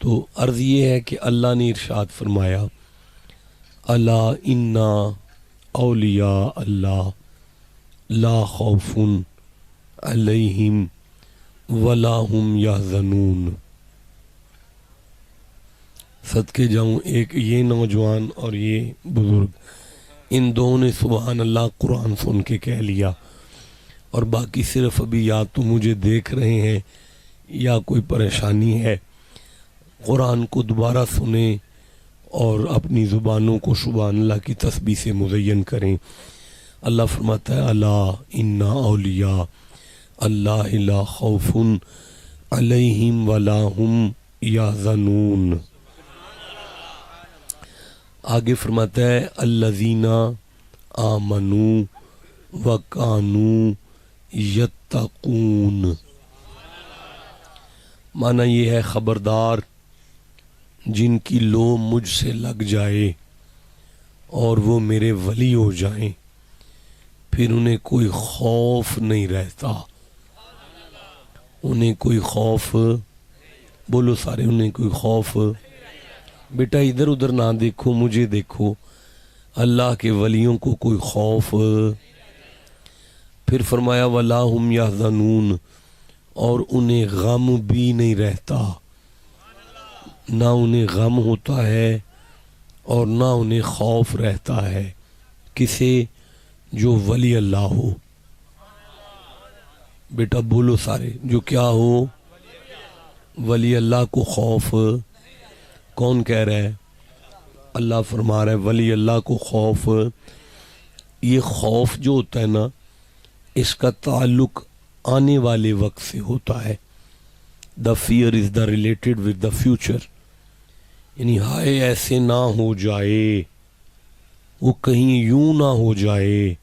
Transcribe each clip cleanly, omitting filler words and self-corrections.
تو عرض یہ ہے کہ اللہ نے ارشاد فرمایا الا انا اولیاء اللہ لا خوف علیہم ولا هم یحزنون۔ صدقے جاؤں ایک یہ نوجوان اور یہ بزرگ، ان دونوں نے سبحان اللہ قرآن سن کے کہہ لیا، اور باقی صرف ابھی یا تو مجھے دیکھ رہے ہیں یا کوئی پریشانی ہے، قرآن کو دوبارہ سنیں اور اپنی زبانوں کو سبحان اللہ کی تسبیح سے مزین کریں۔ اللہ فرماتا ہے الا انا اولیاء اللہ لا خوف علیہم ولا هم یحزنون۔ آگے فرماتا ہے الذین آمنوا وکانوا یتقون، معنی یہ ہے خبردار جن کی لو مجھ سے لگ جائے اور وہ میرے ولی ہو جائیں، پھر انہیں کوئی خوف نہیں رہتا، انہیں کوئی خوف، بولو سارے، انہیں کوئی خوف، بیٹا ادھر ادھر نہ دیکھو، مجھے دیکھو، اللہ کے ولیوں کو کوئی خوف۔ پھر فرمایا ولا هم یحزنون، اور انہیں غم بھی نہیں رہتا، نہ انہیں غم ہوتا ہے اور نہ انہیں خوف رہتا ہے، کسے؟ جو ولی اللہ ہو۔ بیٹا بولو سارے، جو کیا ہو؟ ولی اللہ کو خوف۔ کون کہہ رہا ہے؟ اللہ فرما رہا ہے ولی اللہ کو خوف۔ یہ خوف جو ہوتا ہے نا، اس کا تعلق آنے والے وقت سے ہوتا ہے۔ the fear is the related with the future، یعنی ہائے ایسے نہ ہو جائے، وہ کہیں یوں نہ ہو جائے،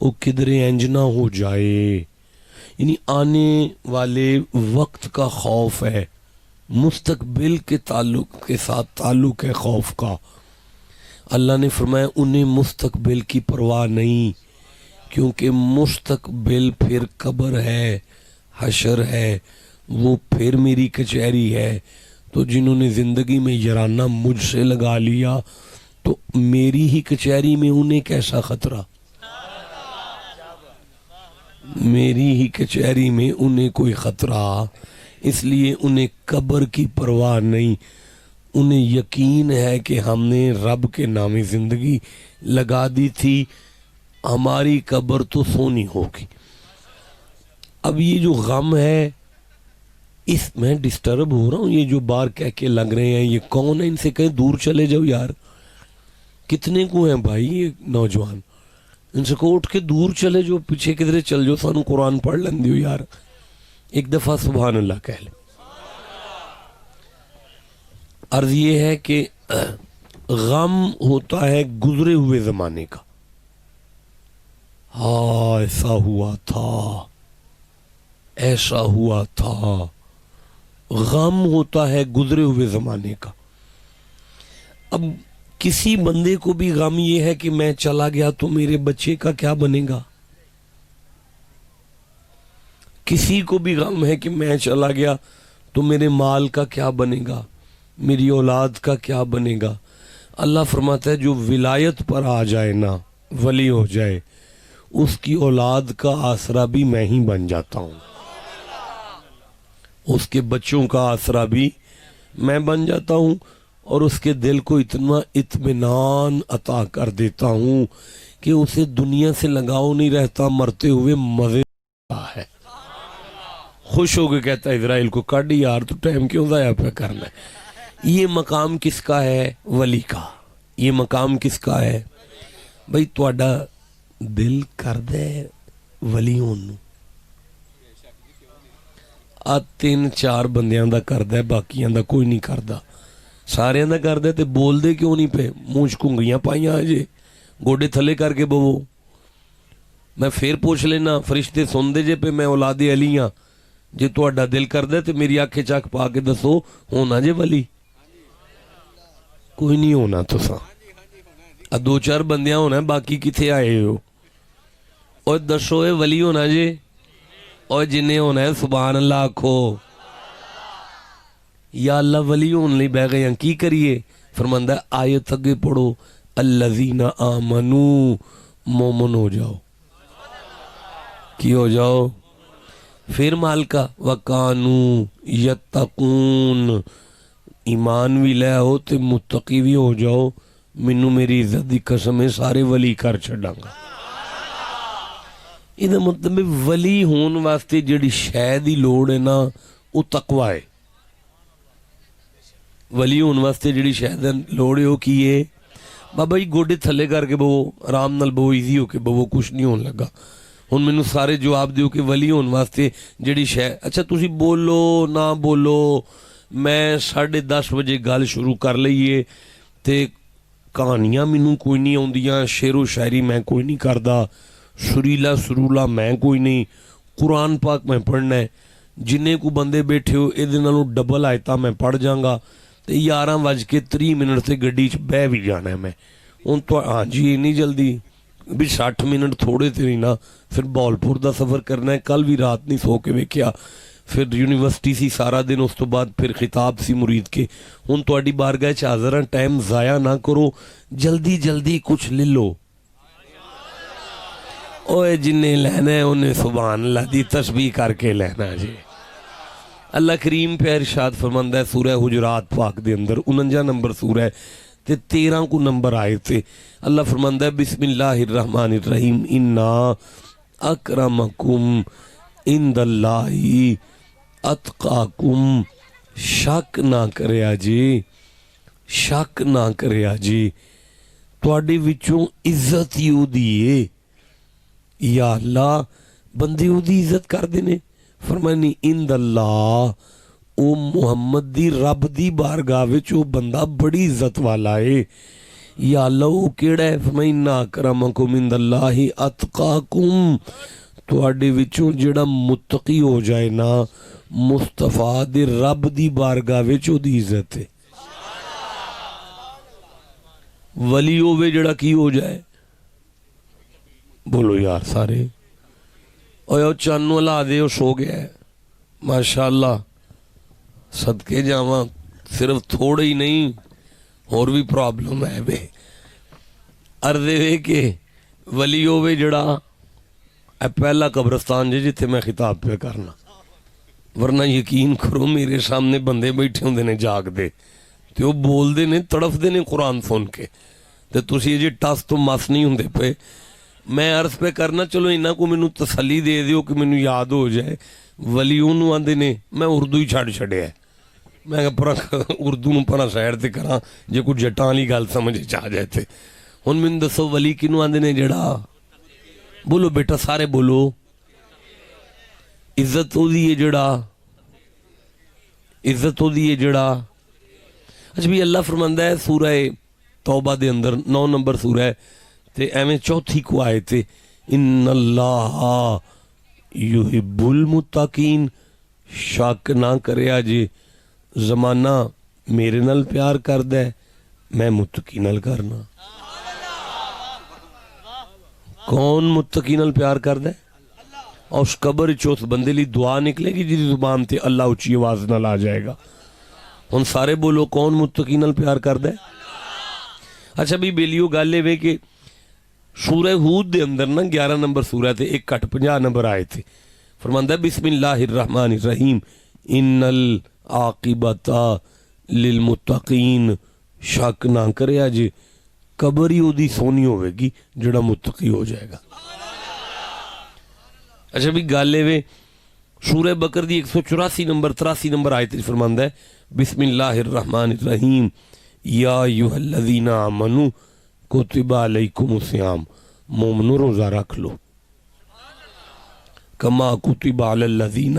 وہ کدھرے انج نہ ہو جائے، یعنی آنے والے وقت کا خوف ہے، مستقبل کے تعلق کے ساتھ تعلق ہے خوف کا۔ اللہ نے فرمایا انہیں مستقبل کی پرواہ نہیں، کیونکہ مستقبل پھر قبر ہے، حشر ہے، وہ پھر میری کچہری ہے۔ تو جنہوں نے زندگی میں یارانہ مجھ سے لگا لیا تو میری ہی کچہری میں انہیں کیسا خطرہ، میری ہی کچہری میں انہیں کوئی خطرہ، اس لیے انہیں قبر کی پرواہ نہیں، انہیں یقین ہے کہ ہم نے رب کے نام زندگی لگا دی تھی، ہماری قبر تو سونی ہوگی۔ اب یہ جو غم ہے، اس میں ڈسٹرب ہو رہا ہوں، یہ جو بار کہہ کے لگ رہے ہیں یہ کون ہے؟ ان سے کہیں دور چلے جاؤ یار، کتنے کو ہیں بھائی یہ نوجوان، ان سے کو اٹھ کے دور چلے جو، پیچھے کدھرے چل جو، سانو قرآن پڑھ لیں دیو یار، ایک دفعہ سبحان اللہ کہہ لیں۔ عرض یہ ہے کہ غم ہوتا ہے گزرے ہوئے زمانے کا، ہاں ایسا ہوا تھا، ایسا ہوا تھا، غم ہوتا ہے گزرے ہوئے زمانے کا۔ اب کسی بندے کو بھی غم یہ ہے کہ میں چلا گیا تو میرے بچے کا کیا بنے گا، کسی کو بھی غم ہے کہ میں چلا گیا تو میرے مال کا کیا بنے گا، میری اولاد کا کیا بنے گا۔ اللہ فرماتا ہے جو ولایت پر آ جائے نا، ولی ہو جائے، اس کی اولاد کا آسرا بھی میں ہی بن جاتا ہوں، اس کے بچوں کا آسرا بھی میں بن جاتا ہوں، اور اس کے دل کو اتنا اطمینان عطا کر دیتا ہوں کہ اسے دنیا سے لگاؤ نہیں رہتا، مرتے ہوئے مزے ہے، خوش ہو کے کہتا ہے اسرائیل کو کاٹ یار تو ٹائم کیوں ضائع پہ کرنا ہے۔ یہ مقام کس کا ہے؟ ولی کا۔ یہ مقام کس کا ہے؟ بھئی تواڈا دل کر دے ولی ہون، آ 3-4 بندیاں دا کر دے، باقیاں دا کوئی نہیں کردا، سارے دا کر دے تے بول دے کیوں نہیں پہ؟ مونچ کنگیاں پائیاں جے، گوڑے تھلے کر کے بوو۔ میں پھر پوچھ لینا، فرشتے سن دے جے پہ میں اولاد علی ہاں، جے تواڈا دل کر دے تے میری آنکھیں چاک پا کے دسو ہونا جے ولی؟ کوئی نہیں ہونا، تساں 2-4 بندیاں ہونا، باقی کتھے آئے ہو؟ اور دسو اے ولی ہونا جے، اور جنہیں ہونا ہے سبحان اللہ آکھو۔ یا اللہ ولی ہونے لئی بہ گئے ہیں کی کریے؟ فرماندا ہے آیت اگے پڑھو الذین آمنو مومن ہو جاؤ. کی ہو جاؤ؟ پھر مالکا وکانو یتقون ایمان بھی لے آؤ تے متقی بھی ہو جاؤ. مینوں میری عزت دی قسم ہے سارے ولی کر چھڈاں گا. یہ مطلب ولی ہون واسطے جڑی شے دی لوڑ ہے نا وہ تقوی ہے. ولی ہون واسطے جڑی شے دی لوڑ ہے وہ کی ہے؟ بابا جی گوڈے تھلے کر کے بہو آرام نال بہو ایزی ہو کے بہو کچھ نہیں ہون لگا. ہن مینوں سارے جواب دیو کہ ولی ہون واسطے جڑی شے اچھا تسی بولو نہ بولو میں 10:30 بجے گل شروع کر لئیے تے کہانیاں مینوں کوئی نہیں آندیاں شعر و شاعری میں کوئی نہیں کردا سریلا سرولا میں کوئی نہیں قرآن پاک میں پڑھنا ہے جنہیں کو بندے بیٹھے ہو یہ نالوں ڈبل آیتاں میں پڑھ جاؤں تے 11:30 سے گڈی چ بہ بھی جانا ہے میں ہوں تو. ہاں جی اینی جلدی بھی 60 منٹ تھوڑے تے نہیں نا. پھر بہلپور دا سفر کرنا ہے کل بھی رات نہیں سو کے ویکھیا پھر یونیورسٹی سی سارا دن اس تو بعد پھر خطاب سی مرید کے. ہوں تہاڈی بارگاہ چ حاضر ہاں ٹائم ضائع نہ کرو جلدی جلدی کچھ لے لو. اوے جنہیں لینا ہے انہیں سبحان اللہ دی تسبیح کر کے لینا جی. اللہ کریم پہ ارشاد فرماندا ہے سورہ حجرات پاک دے اندر 49 نمبر سورہ ہے تے 13 کو نمبر آئے تھے. اللہ فرماندا ہے بسم اللہ الرحمن الرحیم انا اکرمکم عند اللہ اتقاکم. شک نہ کریا جی شک نہ کریا جی تواڈے وچوں عزت ہی اودی ہے. یا اللہ بندے او دی عزت کر دینے فرمانی عند اللہ او محمد دی رب دی بارگاہ وچ او بندہ بڑی عزت والا ہے. یا اللہ او کیڑا ہے فرمائی انا اکرمکم عند اللہ اتقاکم تواڈے وچوں جڑا متقی ہو جائے نا مصطفیٰ دے رب دی بارگاہ وچ او دی عزت ہے. ولی ہووے جڑا کی ہو جائے بولو یار سارے او چانو لا دے او سو گیا ہے ماشاءاللہ صدقے جاواں صرف تھوڑے ہی نہیں اور بھی پرابلم ہے بے عرضے وے کہ ولی ہووے جڑا اے پہلا قبرستان جتھے میں خطاب پہ کرنا ورنہ یقین کرو میرے سامنے بندے بیٹھے ہوندے نے جاگ دے تے وہ بول دے نے تڑف دے نے قرآن سن کے تے تسی یہ جی ٹس تو مس نہیں ہوندے پہ. میں عرض پہ کرنا چلو انہاں کو مینوں تسلی دے دیو کہ مینوں یاد ہو جائے ولیوں نوں آندے نے میں اردو ہی چھڑ چھڑیا ہے میں پرا اردو نوں پرا سائڈ تے کراں جے کوئی جٹاں والی گل سمجھ چ جائے تے. ہن مینوں دسو ولی کینوں آندے نے جڑا بولو بیٹا سارے بولو عزت ہو دی ہے جڑا عزت ہو دی ہے جڑا. اچھا بھی اللہ فرماندا ہے سورہ توبہ دے اندر 9 نمبر سورہ ہے تے ایویں چوتھی کو آئے تھے ان اللہ یحب المتقین. شک نہ کریا جی زمانہ میرے نال پیار کردا ہے میں متقی نال کرنا. کون متقی نال پیار کردا ہے اور اس قبر چ بندے لی دعا نکلے گی جی زبان تے اللہ اچھی آواز نال آ جائے گا. ہن سارے بولو کون متقی نال پیار کردا ہے. اچھا بھی بیلیو گل اے کہ سورہ ہود دے اندر نا 11 نمبر سورہ تے 1:50 نمبر آئے تھے فرماندا ہے بسم اللہ الرحمن الرحیم ان العاقبۃ للمتقین. شک نہ کریا جی قبر ہی اودی سونی ہوے گی جڑا متقی ہو جائے گا. اچھا بھی گل اے سورہ بقر دی 184 نمبر 83 نمبر آیت فرماندا ہے بسم اللہ الرحمن الرحیم یا ایھا الذین آمنوا کتب علیکم الصیام. مومنو روزہ رکھ لو کما کتب علی الذین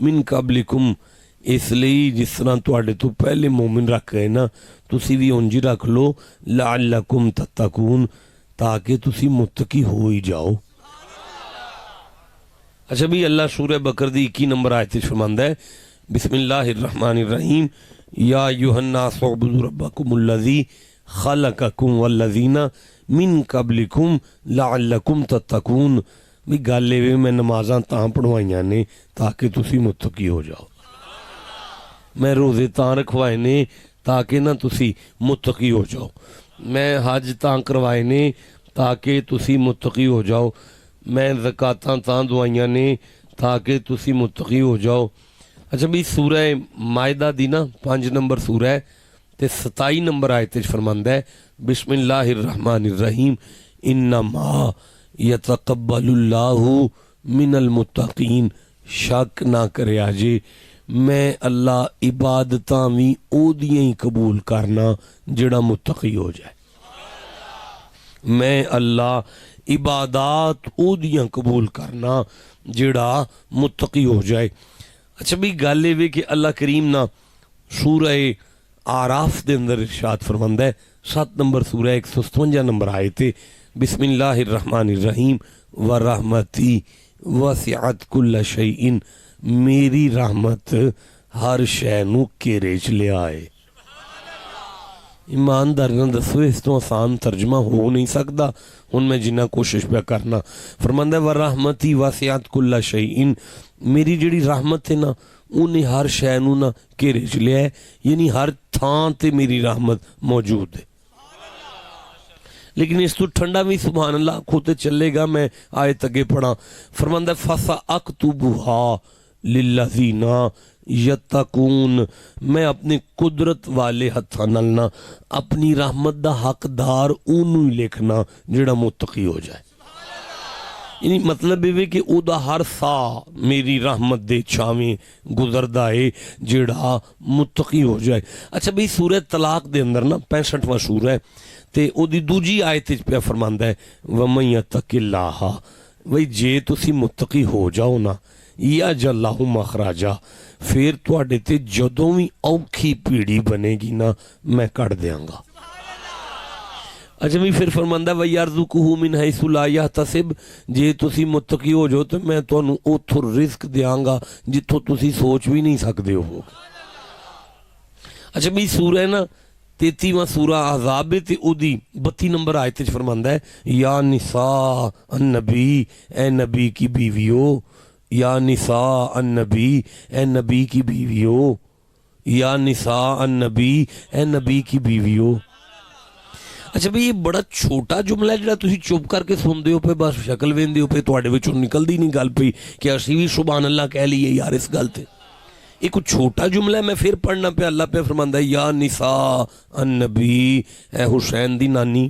من قبلکم اس لیے جس طرح تواڈے تو پہلے مومن رکھ گئے نا تسی بھی انج رکھ لو لعلکم تتقون تاکہ تسی متقی ہو ہی جاؤ. اچھا بھی اللہ سورہ بقر دی 21 نمبر آیت فرماندا ہے بسم اللہ الرحمن الرحیم یا ایھا الناس اعبدوا ربکم الذی خلقکم والذین من قبلکم لعلکم تتقون. بھی گل اے میں نمازاں تاں پڑھوائیاں نے تاکہ تسی متقی ہو جاؤ. میں روزے تاں رکھوائے نے تاکہ نہ تسی متقی ہو جاؤ، میں حج تاں کروائے نے تاکہ تسی متقی ہو جاؤ، میں زکاتاں تاں دوائیاں نے تاکہ تسی متقی ہو جاؤ۔ اچھا بھی سورہ مائدہ دی نا 5 نمبر سورہ ہے تے 27 نمبر آیت وچ فرماندا ہے بسم اللہ الرحمن الرحیم انما یتقبل اللہ من المتقین، شک نہ کریا جے میں اللہ عبادتاں وی او دیاں ہی قبول کرنا جڑا متقی ہو جائے، میں اللہ عبادات او دیاں قبول کرنا جڑا متقی ہو جائے۔ اچھا بھی گل یہ کہ اللہ کریم نا سورہ آراف دے اندر ارشاد فرماندا ہے 7 نمبر سورہ 157 نمبر آیت بسم اللہ الرحمن الرحیم ورحمتی وسعت کل شیء، میری رحمت ہر شے نو گھیرے چ لے آئے۔ ایماندار نہ دسو اس تو آسان ترجمہ ہو نہیں سکتا، ہن میں جنہ کوشش پہ کرنا۔ فرماندا ہے ورحمتی وسعت کل شیء، میری جڑی رحمت ہے نا انہیں ہر شے نو نا گھیرے چ لیا ہے، یعنی ہر تھاں تے میری رحمت موجود ہے۔ لیکن اس تو ٹھنڈا بھی سبحان اللہ کھوتے چلے گا، میں آیت اگے پڑھا۔ فرماندا ہے فَسَأَكْتُبُهَا لِلَّذِينَ یتقون، میں اپنے قدرت والے ہتھاں نال نا اپنی رحمت دا حقدار اونوں ہی لکھنا جڑا متقی ہو جائے، یعنی مطلب یہ کہ او دا ہر سا میری رحمت دے چھاویں گزردا ہے جڑا متقی ہو جائے۔ اچھا بھئی سورہ طلاق دے اندر نا 65واں سورہ ہے تے او دی دوجی آیت وچ پہ فرماندا ہے وَمَن یَتَّقِ اللَّهَ، وہی جے تسی متقی ہو جاؤ نا یَجْعَلْ لَهُ مَخْرَجًا، پھر تواڈے تے جدوں وی اوکھی پیڑی بنے گی نا میں کڈ دیاں گا۔ اچھا بھی پھر فرماندا وَيَرْزُقْهُ مِنْ حَيْثُ لَا يَحْتَسِبْ، جے تسی متقی ہو جاؤ تو میں تانوں اوتھوں رزق دیاں گا جتھوں تسی سوچ بھی نہیں سکدے ہو۔ اچھا بھی سورہ نا 33واں سورہ احزاب تے او دی 32 نمبر آیت وچ فرماندا ہے یا نساء النبی، اے نبی کی بیویو، یا نساء النبی، اے نبی کی بیویو، یا نساء النبی، اے نبی کی بیویو۔ اچھا بھئی یہ بڑا چھوٹا جملہ ہے جڑا تسی چپ کر کے سن دیو پہ، بس شکل وین دیو پہ، تواڈے وچوں نکلدی نہیں گل پئی کہ اسی بھی سبحان اللہ کہہ لیے یار اس گل تے۔ ایک چھوٹا جملہ ہے، میں پھر پڑھنا پہ، اللہ پہ فرماندا ہے یا نساء النبی، اے حسین دی نانی۔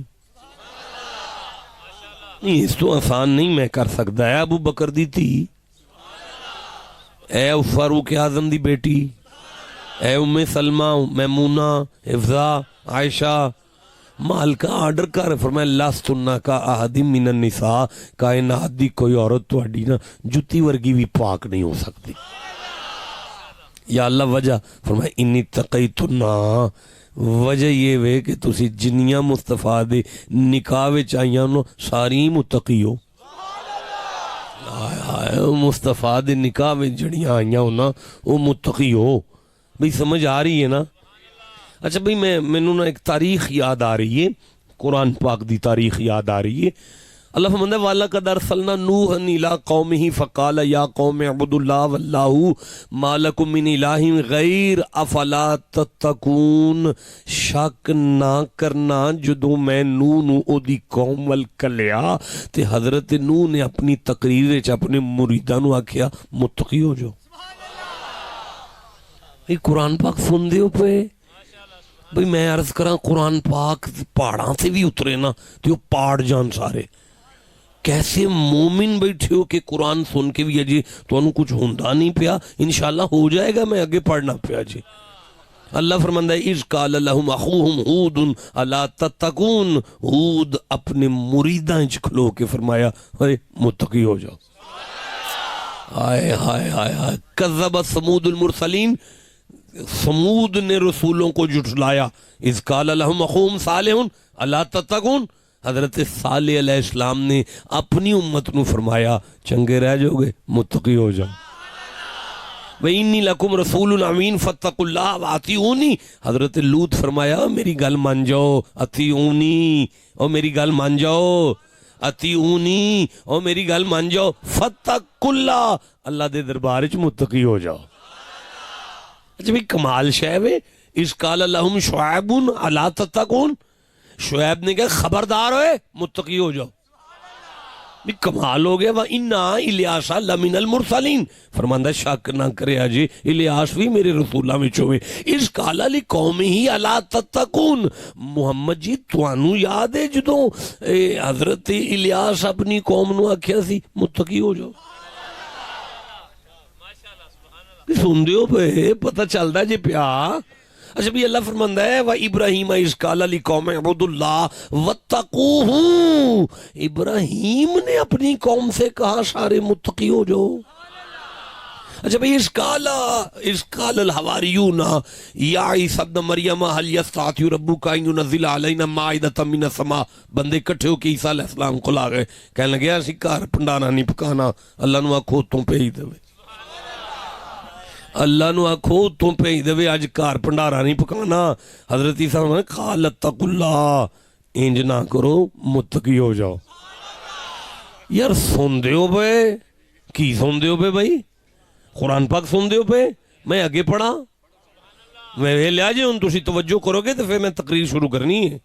نہیں اس تو آسان نہیں میں کر سکتا ہے، ابو بکر دی تھی، اے فاروق اعظم دی بیٹی، اے ام سلمہ، میمونہ، حفظہ، عائشہ، مالکہ آرڈر کر فرمایا لَسْتُنَّ كَأَحَدٍ مِّنَ النِّسَاءِ، کائنات دی کوئی عورت تہاڈی نا جتی ورگی بھی پاک نہیں ہو سکتی۔ یا اللہ وجہ فرمایا انی تقیتنا، وجہ یہ وے کہ تسی جنیاں مصطفیٰ دے نکاح وچ آئیاں نو ساری متقی ہو۔ مصطفیٰ دے نکاح وچ جڑیاں آئیاں ہو نا وہ متقی ہو۔ بھئی سمجھ آ رہی ہے نا؟ اچھا بھئی مینوں نا ایک تاریخ یاد آ رہی ہے، قرآن پاک دی تاریخ یاد آ رہی ہے۔ اللہ فرماندا ہے وَلَقَدْ أَرْسَلْنَا نُوحًا إِلَىٰ قَوْمِهِ فَقَالَ يَا قَوْمِ اعْبُدُوا اللَّهَ وَاللَّهُ مَا لَكُم مِّنْ إِلَٰهٍ غَيْرُهُ أَفَلَا تَتَّقُونَ، شک نہ کرنا جدوں میں نوح نو او دی قوم ول کلیا تے حضرت نوح نے اپنی تقریر وچ اپنے مریداں نو آکھیا متقی ہو جاؤ۔ یہ قرآن پاک سن دیو پے بھئی میں عرض کراں قرآن پاک پہاڑاں سے بھی اترے نا تو وہ پہاڑ جان سارے، کیسے مومن بیٹھے ہو کہ قرآن سن کے بھی اجی تو انہوں کچھ ہوندا نہیں پیا، انشاءاللہ ہو جائے گا، میں آگے پڑھنا پیا جی۔ اللہ فرماندا ہے اِذْ قَالَ لَهُمْ أَخُوهُمْ هُودٌ أَلَا تَتَّقُونَ، ہود اپنے مریداں وچ کھلو کے فرمایا اے متقی ہو جاؤ۔ ہائے ہائے ہائے ہائے، کذب ثمود المرسلین، سمود نے رسولوں کو جھٹلایا۔ اذ قال لهم اخوهم صالح الا تتقون، حضرت صالح علیہ السلام نے اپنی امت نو فرمایا چنگے رہ جاؤ گے، متقی ہو جاؤ۔ وَإِنِّي لَكُمْ رَسُولٌ أَمِينٌ فَاتَّقُوا اللَّهَ وَأَطِيعُونِي، حضرت لوط فرمایا میری گل مان جاؤ، اطیعونی، او میری گل مان جاؤ، اطیعونی، او میری گل مان جاؤ، فَاتَّقُوا اللَّهَ، اللہ دے دربار وچ متقی ہو جاؤ۔ اچھا بھئی کمال شعب ہے. اذ قال لهم شعیب الا تتقون، شعیب نے کہا خبردار ہوئے متقی ہو جاؤ. بھی کمال ہو گیا. وَإِنَّا إِلْيَاسَ لَمِنَ الْمُرْسَلِينَ، فرماندہ شک نہ کرے آجی الیاس بھی میرے رسولہ میں چوئے. اِذْ قَالَ لِقَوْمِهِ أَلَا تَتَّقُونَ، محمد جی توانو یاد ہے جدوں حضرت الیاس اپنی قوم نو آکھیا سی متقی ہو جاؤ. سن دیو پہ پتہ چلدا جی پیا. اچھا بھی اللہ فرماندا ہے وَإِبْرَاهِيمَ إِذْ قَالَ لِقَوْمِهِ اعْبُدُوا اللَّهَ وَاتَّقُوهُ، ابراہیم نے اپنی قوم سے کہا سارے متقی ہو جاؤ. اچھا بھئی اِذْ قَالَ الْحَوَارِيُّونَ يَا عِيسَى ابْنَ مَرْيَمَ هَلْ يَسْتَطِيعُ رَبُّكَ أَن يُنَزِّلَ عَلَيْنَا مَائِدَةً مِّنَ السَّمَاءِ. بندے کٹھے ہو کے عیسیٰ علیہ السلام کو لا گئے، کہنے لگے اسی گھر پنڈانا نہیں پکانا، اللہ نو آکھو تو بھیج دے، اللہ نو آکھو تو بھیج دے اج گھر پنڈارا نہیں پکانا. حضرت عیسیٰ نے قال اتقوا اللہ، انج نہ کرو متقی ہو جاؤ. یار سن دیو بے کی سن دیو بے بھائی، قرآن پاک سن دیو پہ. میں آگے پڑھا میں لیا جی ہوں تسی توجہ کرو گے تو پھر میں تقریر شروع کرنی ہے.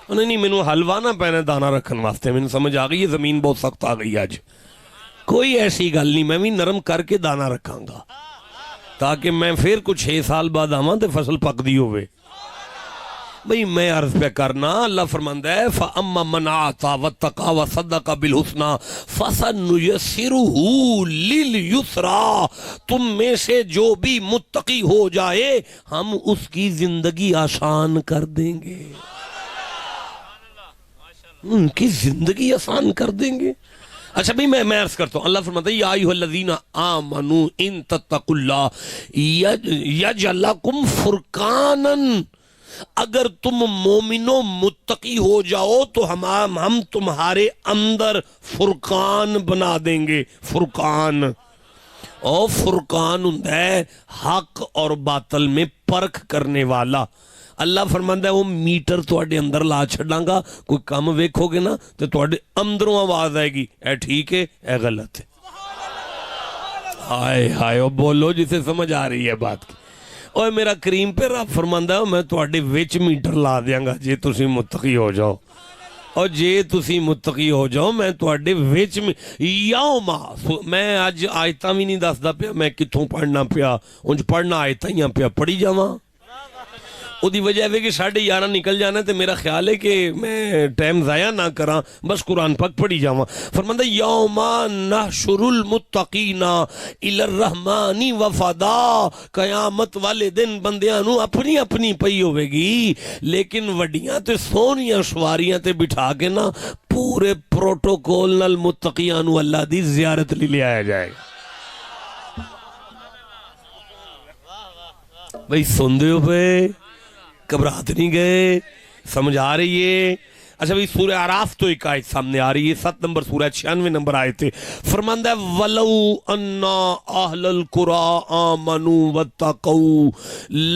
نہیں مینوں حلوہ نہ پینا دانا رکھن واسطے، مینوں سمجھ آ گئی یہ زمین بہت سخت آ گئی آج. کوئی ایسی گل نہیں، میں بھی نرم کر کے دانا رکھاں گا تاکہ میں پھر کچھ 6 سال بعد آواں تے فصل پک دی ہوئے. بھئی میں عرض پہ کرنا، اللہ فرماندہ ہے فَأَمَّا مَنْ أَعْطَىٰ وَاتَّقَىٰ وَصَدَّقَ بِالْحُسْنَىٰ فَسَنُيَسِّرُهُ لِلْيُسْرَىٰ. تم میں سے جو بھی متقی ہو جائے ہم اس کی زندگی آسان کر دیں گے، ان کی زندگی آسان کر دیں گے. اچھا بھئی میں عرض کرتا ہوں، اللہ فرماتا ہے یا ایھا الذین آمنوا ان تتقوا اللہ یجعل لکم فرقانا، اگر تم مومنوں متقی ہو جاؤ تو ہم تمہارے اندر فرقان بنا دیں گے. فرقان اور فرقان ہے حق اور باطل میں پرکھ کرنے والا. اللہ فرماندا ہے وہ میٹر تواڈے اندر لا چھڑاں گا، کوئی کم ویکھو گے نا تو تواڈے اندروں آواز آئے گی اے ٹھیک ہے اے غلط ہے. ہائے ہائے او بولو جسے سمجھ آ رہی ہے بات کی. اوے میرا کریم پہ رب فرماندا ہے میں تواڈے وچ میٹر لا دیاں گا جے تسی متقی ہو جاؤ، اور جے تسی متقی ہو جاؤ میں تواڈے وچ یوما. میں اج آیتاں بھی نہیں دسدا پیا میں کتھوں پڑھنا پیا، انج پڑھنا آیتاں ہی پیا پڑھی جاواں. وہ دی وجہ ہے کہ 11:30 نکل جانا ہے تو میرا خیال ہے کہ میں ٹائم ضائع نہ کراں، بس قرآن پاک پڑھی جاواں. فرماندا یوم نحشر المتقین الی الرحمن وفدا، قیامت والے دن بندیاں نو اپنی اپنی پئی ہوے گی، لیکن وڈیاں تے سونیاں سواریاں تے بٹھا کے نا پورے پروٹوکول نال متقیاں نو اللہ دی زیارت لی لے آیا جائے گا. بھئی سن دیو پہ گھبراہٹ نہیں گئے، سمجھ آ رہی ہے. اچھا بھئی سورہ اعراف تو ایک آیت سامنے آ رہی ہے، 7 نمبر سورہ 96 نمبر آیت ہے. فرماندہ ہے وَلَوْ أَنَّا أَهْلَ الْقُرَىٰ آمَنُوا وَاتَّقَوْا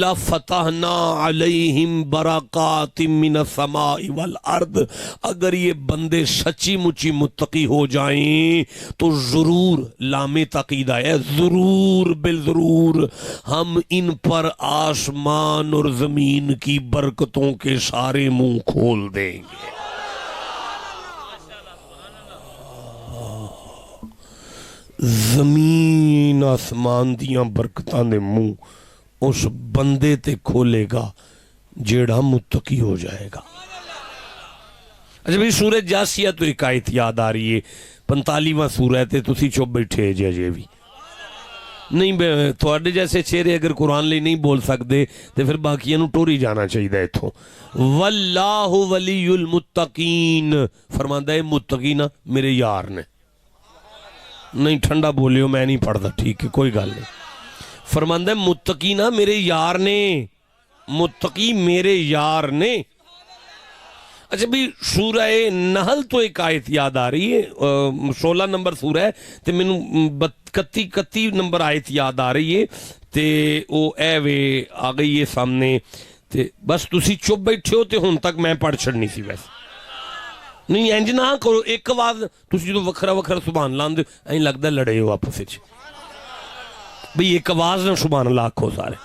لَفَتَحْنَا عَلَيْهِمْ بَرَكَاتٍ مِّنَ السَّمَاءِ وَالْأَرْضِ. اگر یہ بندے سچی مچی متقی ہو جائیں تو ضرور، لام تاکید ہے ضرور بالضرور، ہم ان پر آسمان اور زمین کی برکتوں کے سارے منہ کھول دیں گے. زمین آسمان دیاں برکتاں دے منہ اس بندے تے کھولے گا جیڑا متقی ہو جائے گا. اچھا بھئی سورہ جاسیہ تو ایک آیت یاد آ رہی ہے، 45واں سورہ تے تسی چپ بیٹھے جے جے بھی نہیں. تھوڑے جیسے چہرے اگر قرآن لئی نہیں بول سکتے تو پھر باقیاں نو ٹوری جانا چاہیے اتھوں. واللہ ولی المتقین، فرماندہ ہے متقین میرے یار نے. نہیں ٹھنڈا بولیو میں نہیں پڑھتا، ٹھیک ہے کوئی گل نہیں. فرماندہ ہے متقین میرے یار نے، متقی میرے یار نے. اچھا بھی سورہ نحل تو ایک آیت یاد آ رہی ہے، 16 نمبر سورہ ہے تے میں 31 نمبر آیت یاد آ رہی ہے تے او اے وے آ گئی ہے سامنے تے بس تسی چپ بیٹھے ہو تے ہن تک میں پڑھ چھڑنی سی. ویسے نہیں انج نہ کرو، ایک آواز تسی جو وکھرا وکھرا سبحان اللہ دے این لگدا لڑے ہو آپس وچ. بھئی ایک آواز نہ سبحان اللہ آکھو سارے.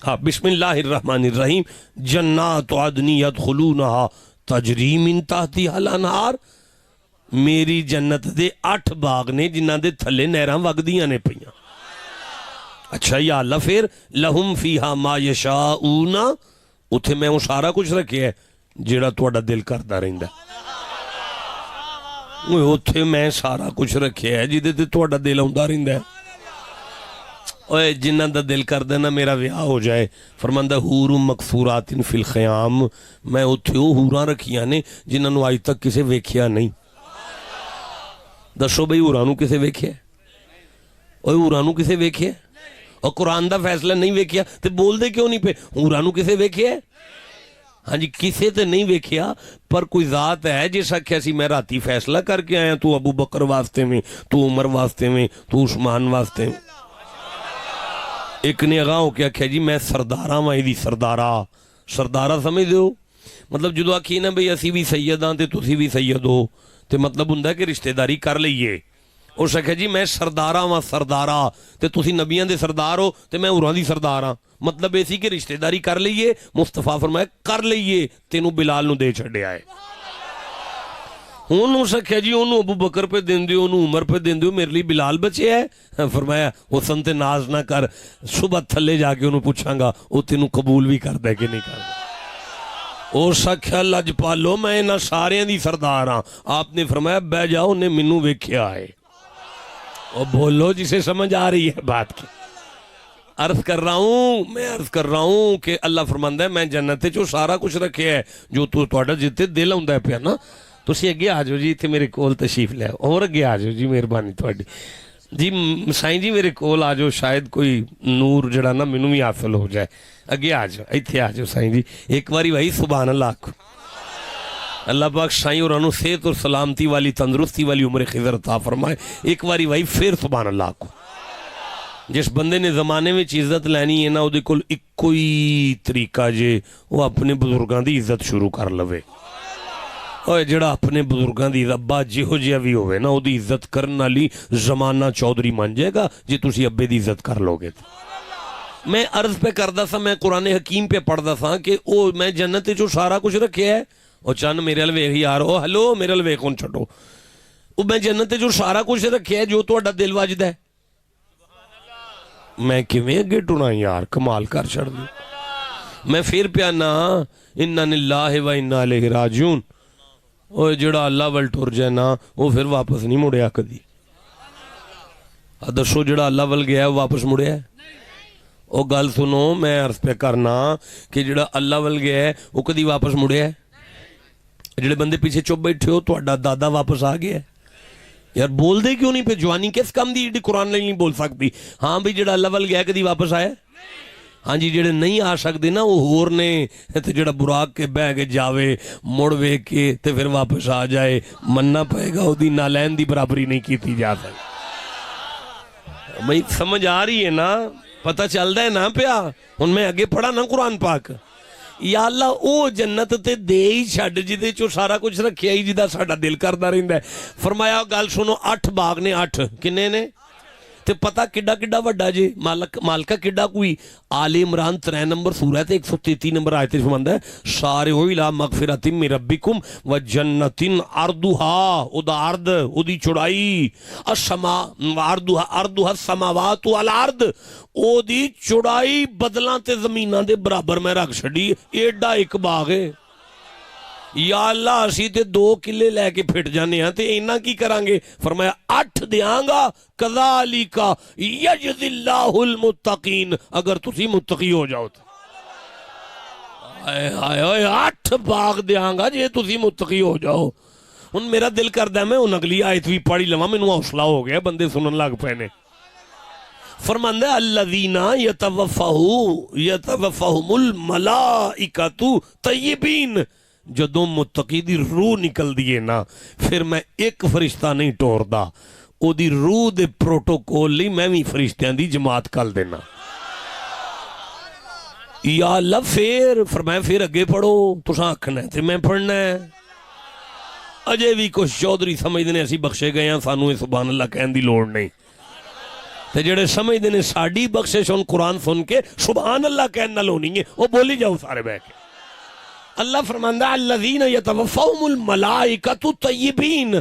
ہاں بسم اللہ الرحمن الرحیم. جنات عدن یدخلونہا تجری من تحتہا الانہار. میری جنت دے 8 باغ نے جنہاں دے تھلے نہراں وگدیاں نے پئیاں. اچھا یا اللہ پھر لہم فیہا ما یشاؤون. اتھے میں وہ سارا کچھ رکھے ہے جیڑا تواڈا دل کردا رہندا. اتھے میں سارا کچھ رکھے ہے جدے تے تواڈا دل آوندا رہندا ہے. اوے جنہاں دا دل کردا نا میرا ویاہ ہو جائے. فرماندا حور مقصورات فی الخیام. میں اتھے وہ حوراں رکھیاں نے جنہاں نو اج تک کسے ویکھیا نہیں. دسو بھئی حوراں نو کسے ویکھیا؟ اوے حوراں نو کسے ویکھیا؟ اور قرآن دا فیصلہ نہیں ویکھیا تے بول دے کیوں نہیں پہ؟ حوراں نو کسے ویکھیا؟ ہاں جی کسے تے نہیں ویکھیا پر کوئی ذات ہے جس آکھیا سی میں راتی فیصلہ کر کے آیا تو ابو بکر واسطے میں، تو عمر واسطے میں، تو عثمان واسطے میں. ایک نے اگاں ہو کے آکھیا جی میں سرداراں واں دی سردارہ سمجھ دیو مطلب جدو آکھی نا بھئی اسی بھی سید ہاں تے تسی بھی سید ہو تے مطلب ہوندا ہے کہ رشتہ داری کر لئیے. اس آکھیا جی میں سرداراں واں سردارہ تے تسی نبیاں دے سردار ہو تے میں اوراں دی سردار ہاں. مطلب ایسی کہ رشتہ داری کر لئیے. مصطفیٰ فرمایا کر لئیے تینوں بلال نو دے چھڑے آئے. انہوں سکھیا جی انہوں ابو بکر پہ دین دیو انہوں عمر پہ دین دیو میرے لیے بلال بچے ہے. فرمایا حسن تے ناز نہ کر صبح تھلے جا کے انہوں پوچھاں گا وہ تینوں قبول بھی کر دے کہ نہیں کر دے. اور سکھیا لج پالو میں انہاں سارے دی سردار ہاں. آپ نے فرمایا بہ جاؤ انہیں منو ویکھیا ہے. اور بولو جسے سمجھ آ رہی ہے بات کی. عرض کر رہا ہوں کہ اللہ فرماندہ ہے میں جنت چو سارا کچھ رکھے ہے جو تواڈا جتے دل ہوندا ہے پیا نا. تسی اگے آ جاؤ جی تے میرے کول تشریف لے آؤ. اور اگے آ جاؤ جی مہربانی تواڈی جی. سائیں جی میرے کول آ جاؤ شاید کوئی نور جڑا نا مینوں بھی حاصل ہو جائے. اگے آ جاؤ ایتھے آ جاؤ سائیں جی. ایک باری بھائی سبحان اللہ آکھو. اللہ پاک سائیں اور انہوں صحت اور سلامتی والی تندرستی والی عمر خضر عطا فرمائے. ایک باری بھائی پھر سبحان اللہ آکھو. جس بندے نے زمانے میں عزت لینی ہے نا وہ کول ایک ہی طریقہ جے وہ اپنے بزرگاں دی عزت شروع کر لوے. اور جڑا اپنے بزرگاں دی ابا جہو جہا بھی ہوئے نا وہ دی عزت کرن والی زمانہ چودھری مان جائے گا جی تسی ابے دی عزت کر لو گے. میں عرض پہ کردا سا میں قرآن حکیم پہ پڑھدا سا کہ او میں جنت جو سارا کچھ رکھے ہے او چند میرے ال ویکھ یار او ہلو میرے ال ویکھ ہن چھڈو. او میں جنت جو سارا کچھ رکھے ہے جو تہاڈا دل وجدا ہے. میں کیویں اگے ٹرنا یار کمال کر چھڑ دی. میں پھر پیا نا انا للہ و انا الیہ راجعون. او جڑا اللہ ول ٹر جائے نا وہ پھر واپس نہیں مڑیا کدی. دسو جڑا اللہ ول گیا ہے واپس مڑیا ہے؟ او گل سنو میں عرض پہ کرنا کہ جڑا اللہ ول گیا ہے وہ کدی واپس مڑیا ہے؟ جڑے بندے پیچھے چپ بیٹھے ہو تہاڈا دادا واپس آ گیا ہے یار. بول دے کیوں نہیں پہ جوانی کس کم دی قرآن نہیں بول سکتی. ہاں بھی جڑا اللہ ول گیا کدی واپس آیا؟ ہاں جی جڑے نہیں آ سکتے نا وہ ہور نے تے جڑا براق کے بہ کے جاوے مڑ ویکھ کے تے پھر واپس آ جائے مننا پائے گا وہ دی نالین دی برابری نہیں کیتی جا سکتی. بھئی سمجھ آ رہی ہے نا پتہ چلدا ہے نا پیا. ہن میں اگے پڑھا نا قرآن پاک. یا اللہ او جنت تے دے ہی چھڈ جدے چو سارا کچھ رکھیا ہی جدا ساڈا دل کردا رہندا ہے. فرمایا گل سنو 8 باغ نے 8 کنے نے تے پتہ کڈا کڈا وڈا جے مالکہ کڈا کوئی. آل عمران 3 نمبر سورہ تے 133 نمبر آیت فرماندا ہے سارعوا الی مغفرۃ من ربکم وجنۃ عرضھا او دا عرض او دی چوڑائی عرضھا السماوات والارض او دی چوڑائی بدلاں تے زمیناں دے برابر میں رکھ چھڈی. ایڈا ایک باغ ہے. یا اللہ اسی تے 2 کلے لے کے پھٹ جانے ہیں تے اینا کی کریں گے. فرمایا 8 دیاں گا کذالک یجزی اللہ المتقین اگر تسی متقی ہو جاؤ تو. آئے 8 باغ دیاں گا جے تسی متقی ہو جاؤ. ان میرا دل کردہ ہے میں ان اگلی آیت بھی پڑھی لواں میں نو حوصلہ ہو گیا بندے سنن لگ پہنے. فرماندہ الذین یتوفاہم الملائکۃ طیبین. جدوں متقی دی روح نکل دیئے نا پھر میں ایک فرشتہ نہیں ٹور دا او دی روح دے پروٹوکول لی میں بھی فرشتیاں دی جماعت کل دینا. یا اللہ پھر فرمایا پھر اگے پڑھو تساں آکھنا ہے تے میں پڑھنا ہے. اجے بھی کچھ چودھری سمجھدے نے اسی بخشے گئے ہیں سانو سبحان اللہ کہن دی لوڑ نہیں. تے جڑے سمجھدے نے ساڈی بخشش ہن قرآن سن کے سبحان اللہ کہن نال ہونی ہے، وہ بولی جاؤ سارے بیٹھ کے۔ اللہ فرماندا الذین یتوفاہم الملائکۃ طیبین،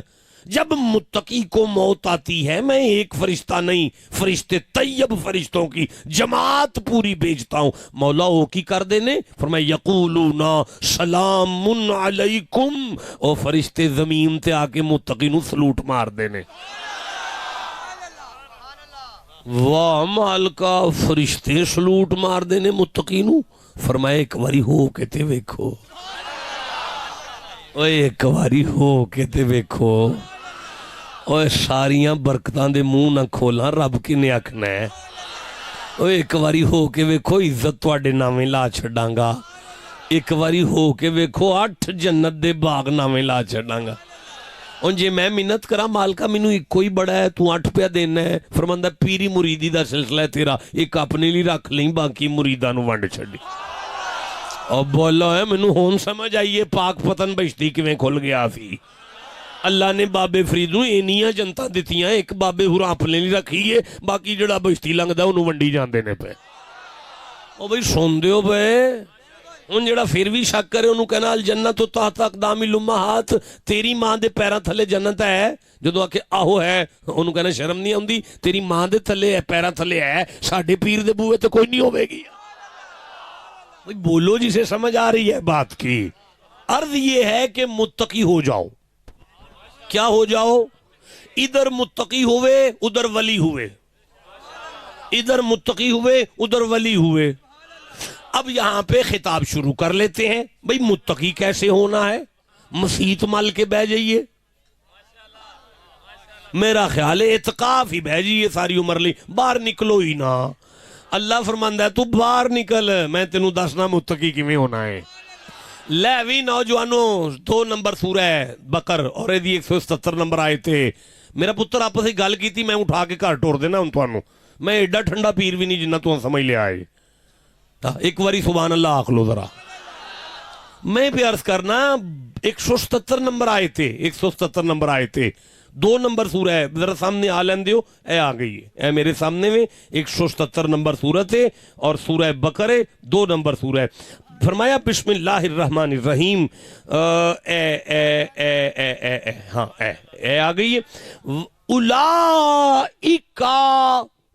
جب متقی کو موت آتی ہے میں ایک فرشتہ نہیں، فرشتے طیب فرشتوں کی جماعت پوری بھیجتا ہوں۔ مولا وہ کی کر دینے؟ فرمایا یقولون سلام علیکم، او فرشتے زمین تے آ کے متقی نو سلوٹ مار دینے۔ واہ مالکا، فرشتے سلوٹ مار دینے متقی نو۔ فرمایا ایک واری ہو کے تے ویکھو، اوے ایک واری ہو کے تے ویکھو، اوے ساریاں برکتاں دے منہ نہ کھولاں، رب کی نے آکھنا ہے۔ اوے ایک واری ہو کے ویکھو، عزت تواڈے ناویں لا چھڈاں گا۔ ایک واری ہو کے ویکھو، 8 جنت دے باغ ناویں لا چھڈاں گا۔ اور جے میں منت کرا مالکا مینو ایک کوئی بڑا ہے، تو 8 پہ دینا ہے، فرماندا پیری مریدی دا سلسلہ ہے تیرا، ایک اپنے لی رکھ لیں، باقی مریداں نو ونڈ چھڈی۔ اور بولا ہے مینو ہون سمجھ آئیے پاک پتن بشتی کیویں کھل گیا سی۔ اللہ نے بابے فرید نو اینیاں جنتا دیتیاں، ایک بابے ہورا اپنے لی رکھیے، باقی جڑا بشتی لنگدا انہوں ونڈی جاندے نے پہ۔ او بھئی سن دیو پہ، ان جڑا پھر بھی شک کرے انہوں کہنا الجنت تحت اقدام الامہات، تیری ماں دے پیراں تھلے جنت ہے؟ جدو آکے آہو ہے، انہوں کہنا شرم نہیں ہوندی، تیری ماں دے تھلے ہے، پیراں تھلے ہے، ساڑھے پیر دے بوئے تو کوئی نہیں ہوئے گی۔ بولو جسے سمجھ آ رہی ہے بات کی۔ عرض یہ ہے کہ متقی ہو جاؤ۔ کیا ہو جاؤ؟ ادھر متقی ہوئے ادھر ولی ہوئے، ادھر متقی ہوئے ادھر ولی ہوئے۔ اب یہاں پہ خطاب شروع کر لیتے ہیں، بھئی متقی کیسے ہونا ہے؟ مسیت مل کے بہ جائیے، میرا خیال ہے اعتقاف ہی بہ جائیے ساری عمر لی، باہر نکلو ہی نہ۔ اللہ فرماندا ہے تو باہر نکل، میں تینوں دسنا متقی کیویں ہونا ہے۔ لے وی نوجوانوں، 2 نمبر سورہ بقر اور ایدی 177 نمبر آئے تھے۔ میرا پتر آپس ہی گل کی تھی، میں اٹھا کے گھر ٹور دینا ہوں توانوں، میں ایڈا ٹھنڈا پیر بھی نہیں جنہ تو سمجھ لے آئے۔ ایک واری سبحان اللہ آکھ لو ذرا۔ میں بھی عرض کرنا 177 نمبر آئے تھے، 177 نمبر آئے تھے، 2 نمبر سورہ ہے، ذرا سامنے آ لین دیو، اے آ گئی ہے، اے میرے سامنے میں 177 نمبر سورت ہے اور سورہ بقرہ 2 نمبر سورہ ہے۔ فرمایا بسم اللہ الرحمن الرحیم، ہاں اے آ گئی ہے، اولئک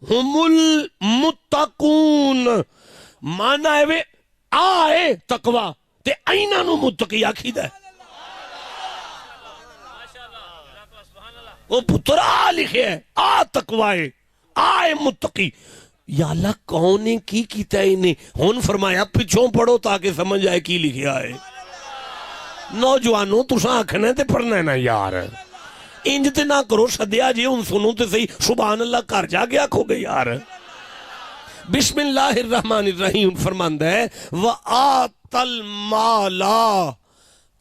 ہم المتقون، مانا ہے وے آئے تقوی تے اینہ نو متقی آکھی دا ہے۔ وہ پتر آ لکھے ہے، آ تقوی آئے متقی۔ یا اللہ کون نے کی کیتا ہے انہیں؟ ہون فرمایا پچھوں پڑھو تاکہ سمجھ آئے کی لکھے آئے۔ نوجوانوں تساں آکھنے تے پڑھنا ہے نا یار، انج تے نہ کرو، صدیہ جی ان سنوں تے صحیح، سبحان اللہ کر جا گیا کھو گئے یار۔ بسم اللہ الرحمن الرحیم فرماندا ہے وَآتَ الْمَالَ،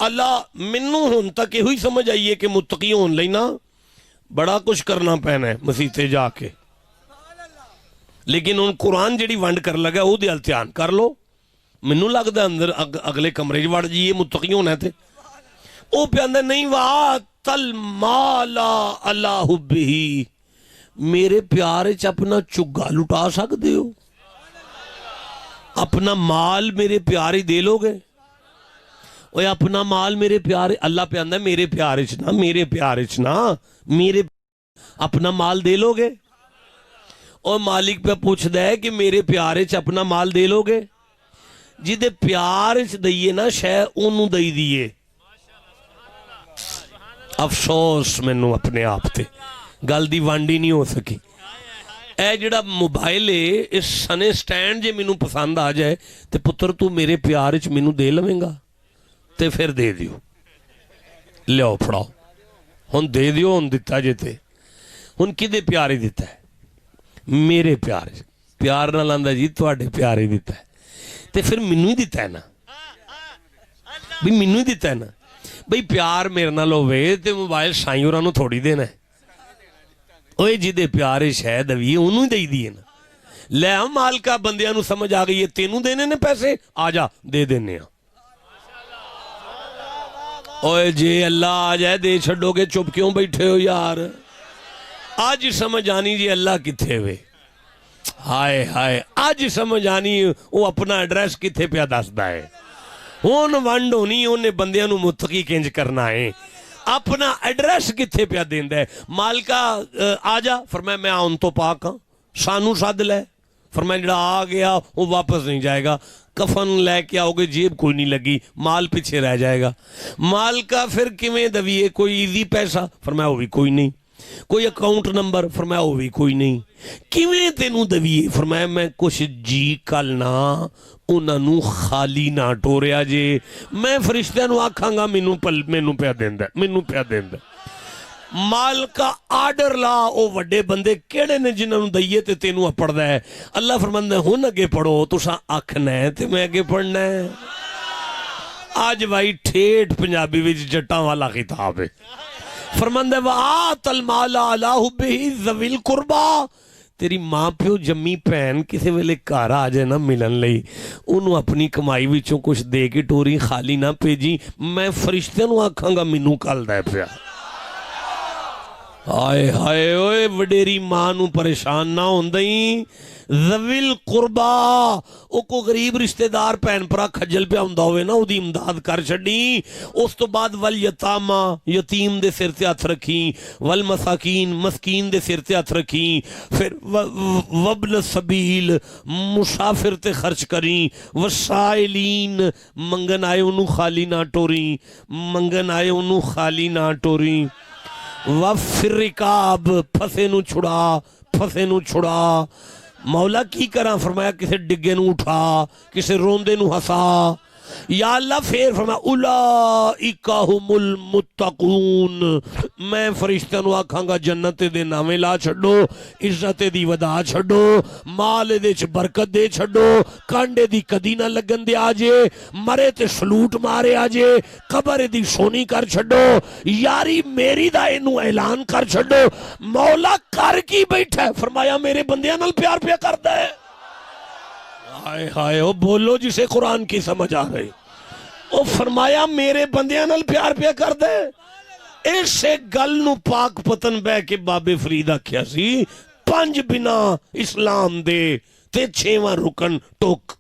اللہ منوں ہون تک ہوئی سمجھ آئیے کہ متقی ہون لینا بڑا کچھ کرنا پینا ہے مسیطے جا کے، لیکن ان قرآن جڑی ونڈ کر لگا وہ دے التیان کر لو۔ منوں لگ دا اندر اگلے کمرے جوڑ جیئے متقی ہونا تھے، او پہ اندر نہیں وَآتَ الْمَالَ عَلَىٰ حُبِّهِ، میرے پیارے چ اپنا چگا لٹا سکتے ہو؟ اپنا مال میرے پیارے دے لو گے؟ اوہ اپنا مال میرے پیارے، اللہ پہ اندر میرے پیارے چنا، میرے پیارے چنا، میرے اپنا مال دے لو گے؟ اور مالک پہ پوچھ دے کہ میرے پیارے چ اپنا مال دے لو گے؟ جدے پیارے چ دئیے نا شے انہوں دئی دیئے۔ افسوس میں نو اپنے آپ تے گل دی وانڈی نہیں ہو سکی۔ اے جڑا موبائل ہے اس سنے سٹینڈ جے مینوں پسند آ جائے تے پتر تو میرے پیار چ مینوں دے لویں گا تے پھر دے دیو، لیاؤ پھڑاؤ، ہن دے دیو، ہن دیتا جے تے ہن کدے پیارے دیتا ہے؟ میرے پیار پیار نہ لاندا جی تواڈے پیارے دیتا ہے تے پھر مینوں ہی دیتا ہے نا، بھی مینوں ہی دیتا ہے نا۔ بھئی پیار میرے نال ہوئے تے موبائل سائیں ہوراں نوں تھوڑی دینا ہے، اوے جی دے پیارے شاید ہوئی انہوں دے دیئے نا۔ لے ہم مالکہ بندیاں نو سمجھ آگئی ہے تینوں دینے نے پیسے، آجا دے دینے ہیں۔ اوے جی اللہ آجائے دے چھڑو گے، چپ کیوں بیٹھے ہو یار؟ آج سمجھ آنی جی اللہ کتھے وے، ہائے ہائے آج سمجھ آنی وہ اپنا ایڈریس کتھے پہ دسدا ہے، ہون ونڈ ہونی انہیں بندیاں نو متقی کنج کرنا ہے، اپنا ایڈریس کتھے پہ دیندا ہے۔ مالکہ آ جا، فرمایا میں آن تو پاک ہاں، سانو سد لے، فرمایا جڑا آ گیا وہ واپس نہیں جائے گا، کفن لے کے آؤ گے جیب کوئی نہیں لگی، مال پیچھے رہ جائے گا۔ مال کا پھر کیویں دویے، کوئی ایزی پیسہ، فرمایا وہ بھی کوئی نہیں، کوئی اکاؤنٹ نمبر، فرمایا وہ بھی کوئی نہیں، کیویں تینوں دویے، فرمایا میں کچھ جی کل نہ انہاں نو خالی نہ ٹوریا جے، میں فرشتیاں نو آکھاں گا مینوں پیا دیندا۔ مال کا آرڈر لا، او وڈے بندے کیڑے نے جنہاں نو دئیے تے تینوں پڑھدا ہے، اللہ فرماندا ہے ہن اگے پڑھو، تساں آکھنا ہے تے میں اگے پڑھنا ہے۔ آج بھائی ٹھیٹھ پنجابی وچ جٹاں والا خطاب ہے، فرماندا ہے وَآتَ الْمَالَ عَلَىٰ حُبِّهِ ذَوِي الْقُرْبَىٰ، تیری ماں پیو جمی بہن کسی ویلے گھر آ جائے نا ملن لئی، انہوں اپنی کمائی وچوں کچھ دے کے ٹوری خالی نہ بھیجی، میں فرشتیاں نو آکھاں گا مینوں کل دے پیا۔ ہائے ہائے اوئے وڈیری ماں نو پریشان نہ ہوندیں، ذوی القربا، او کو غریب رشتہ دار پہن پرا کھجل پہ ہوندا ہوئے نا او دی امداد کر چھڈیں۔ اس تو بعد والیتاما، یتیم دے سر تے ہاتھ رکھیں، والمساکین، مسکین دے سر تے ہاتھ رکھیں، پھر وابن السبیل، مسافر تے خرچ کریں، وسائلین، منگن آئے انہوں خالی نہ ٹوریں، منگن آئے انہوں خالی نہ ٹوریں، وفر رکاب، پھسے نو چھڑا۔ مولا کی کراں، فرمایا کسے ڈگے نو اٹھا، کسے روندے نو ہسا، یا اللہ پھر فرمایا اولئک ھم المتقون، میں فرشتہ نو آکھاں گا جنت دے نامے لا چھڈو، عزت دی ودا چھڈو، مال دے چ برکت دے چھڈو، کانڈے دی کدی نہ لگن دے آجے، مرے تے سلوٹ مارے آجے، قبر دی سونی کر چھڈو، یاری میری دا اینو اعلان کر چھڈو۔ مولا کر کی بیٹھا ہے، فرمایا میرے بندیاں نال پیار پیا کردا ہے۔ ہائے ہائے او بولو جسے قرآن کی سمجھ آ رہی، او فرمایا میرے بندیاں نال پیار پیا کر دے۔ ایسے گل نو پاک پتن بے کے بابے فرید آکھیا سی، 5 بنا اسلام دے تے 6واں رکن ٹوک،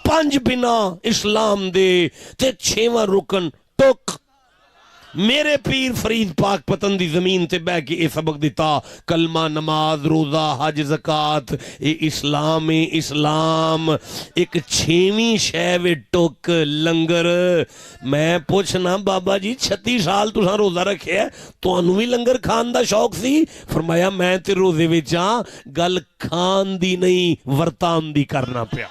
5 بنا اسلام دے تے 6واں رکن ٹوک۔ میرے پیر فرید پاک پتن دی زمین تے بہ کے اے سبق دیتا، کلمہ، نماز، روزہ، حج، زکات، اے اسلام اسلام، ایک 6ویں شے وے ٹوک لنگر۔ میں پوچھنا بابا جی 36 سال تساں روزہ رکھے ہے، تانوں وی لنگر کھان دا شوق سی؟ فرمایا میں تے روزے وچ ہاں، گل کھان دی نہیں ورتان دی کرنا پیا۔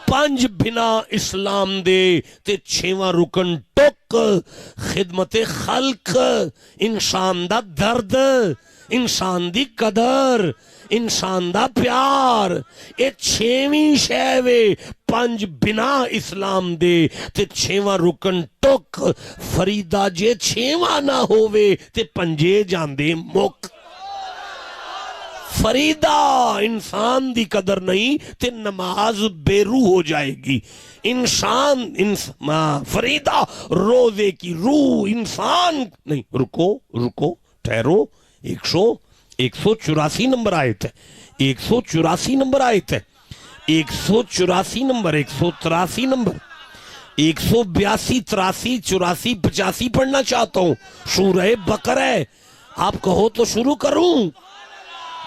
5 بنا اسلام دے تے 6واں رکن ٹوک، خدمت خلق، انسان دا درد، انسان دی قدر، انسان دا پیار، اے 6ویں شے وے۔ 5 بنا اسلام دے تے 6واں رکن ٹوک، فریدا جے 6واں نہ ہووے تے 5 جاندے مک۔ فریدہ انسان دی قدر نہیں تے نماز بے روح ہو جائے گی۔ انسان فریدہ روزے کی روح انسان نہیں۔ رکو ٹھہرو، 184 نمبر آیت ہے، 184 نمبر آیت ہے، 184 نمبر، 183 نمبر، 182، 83، 84، 85 پڑھنا چاہتا ہوں۔ سورہ بقرہ ہے، آپ کہو تو شروع کروں۔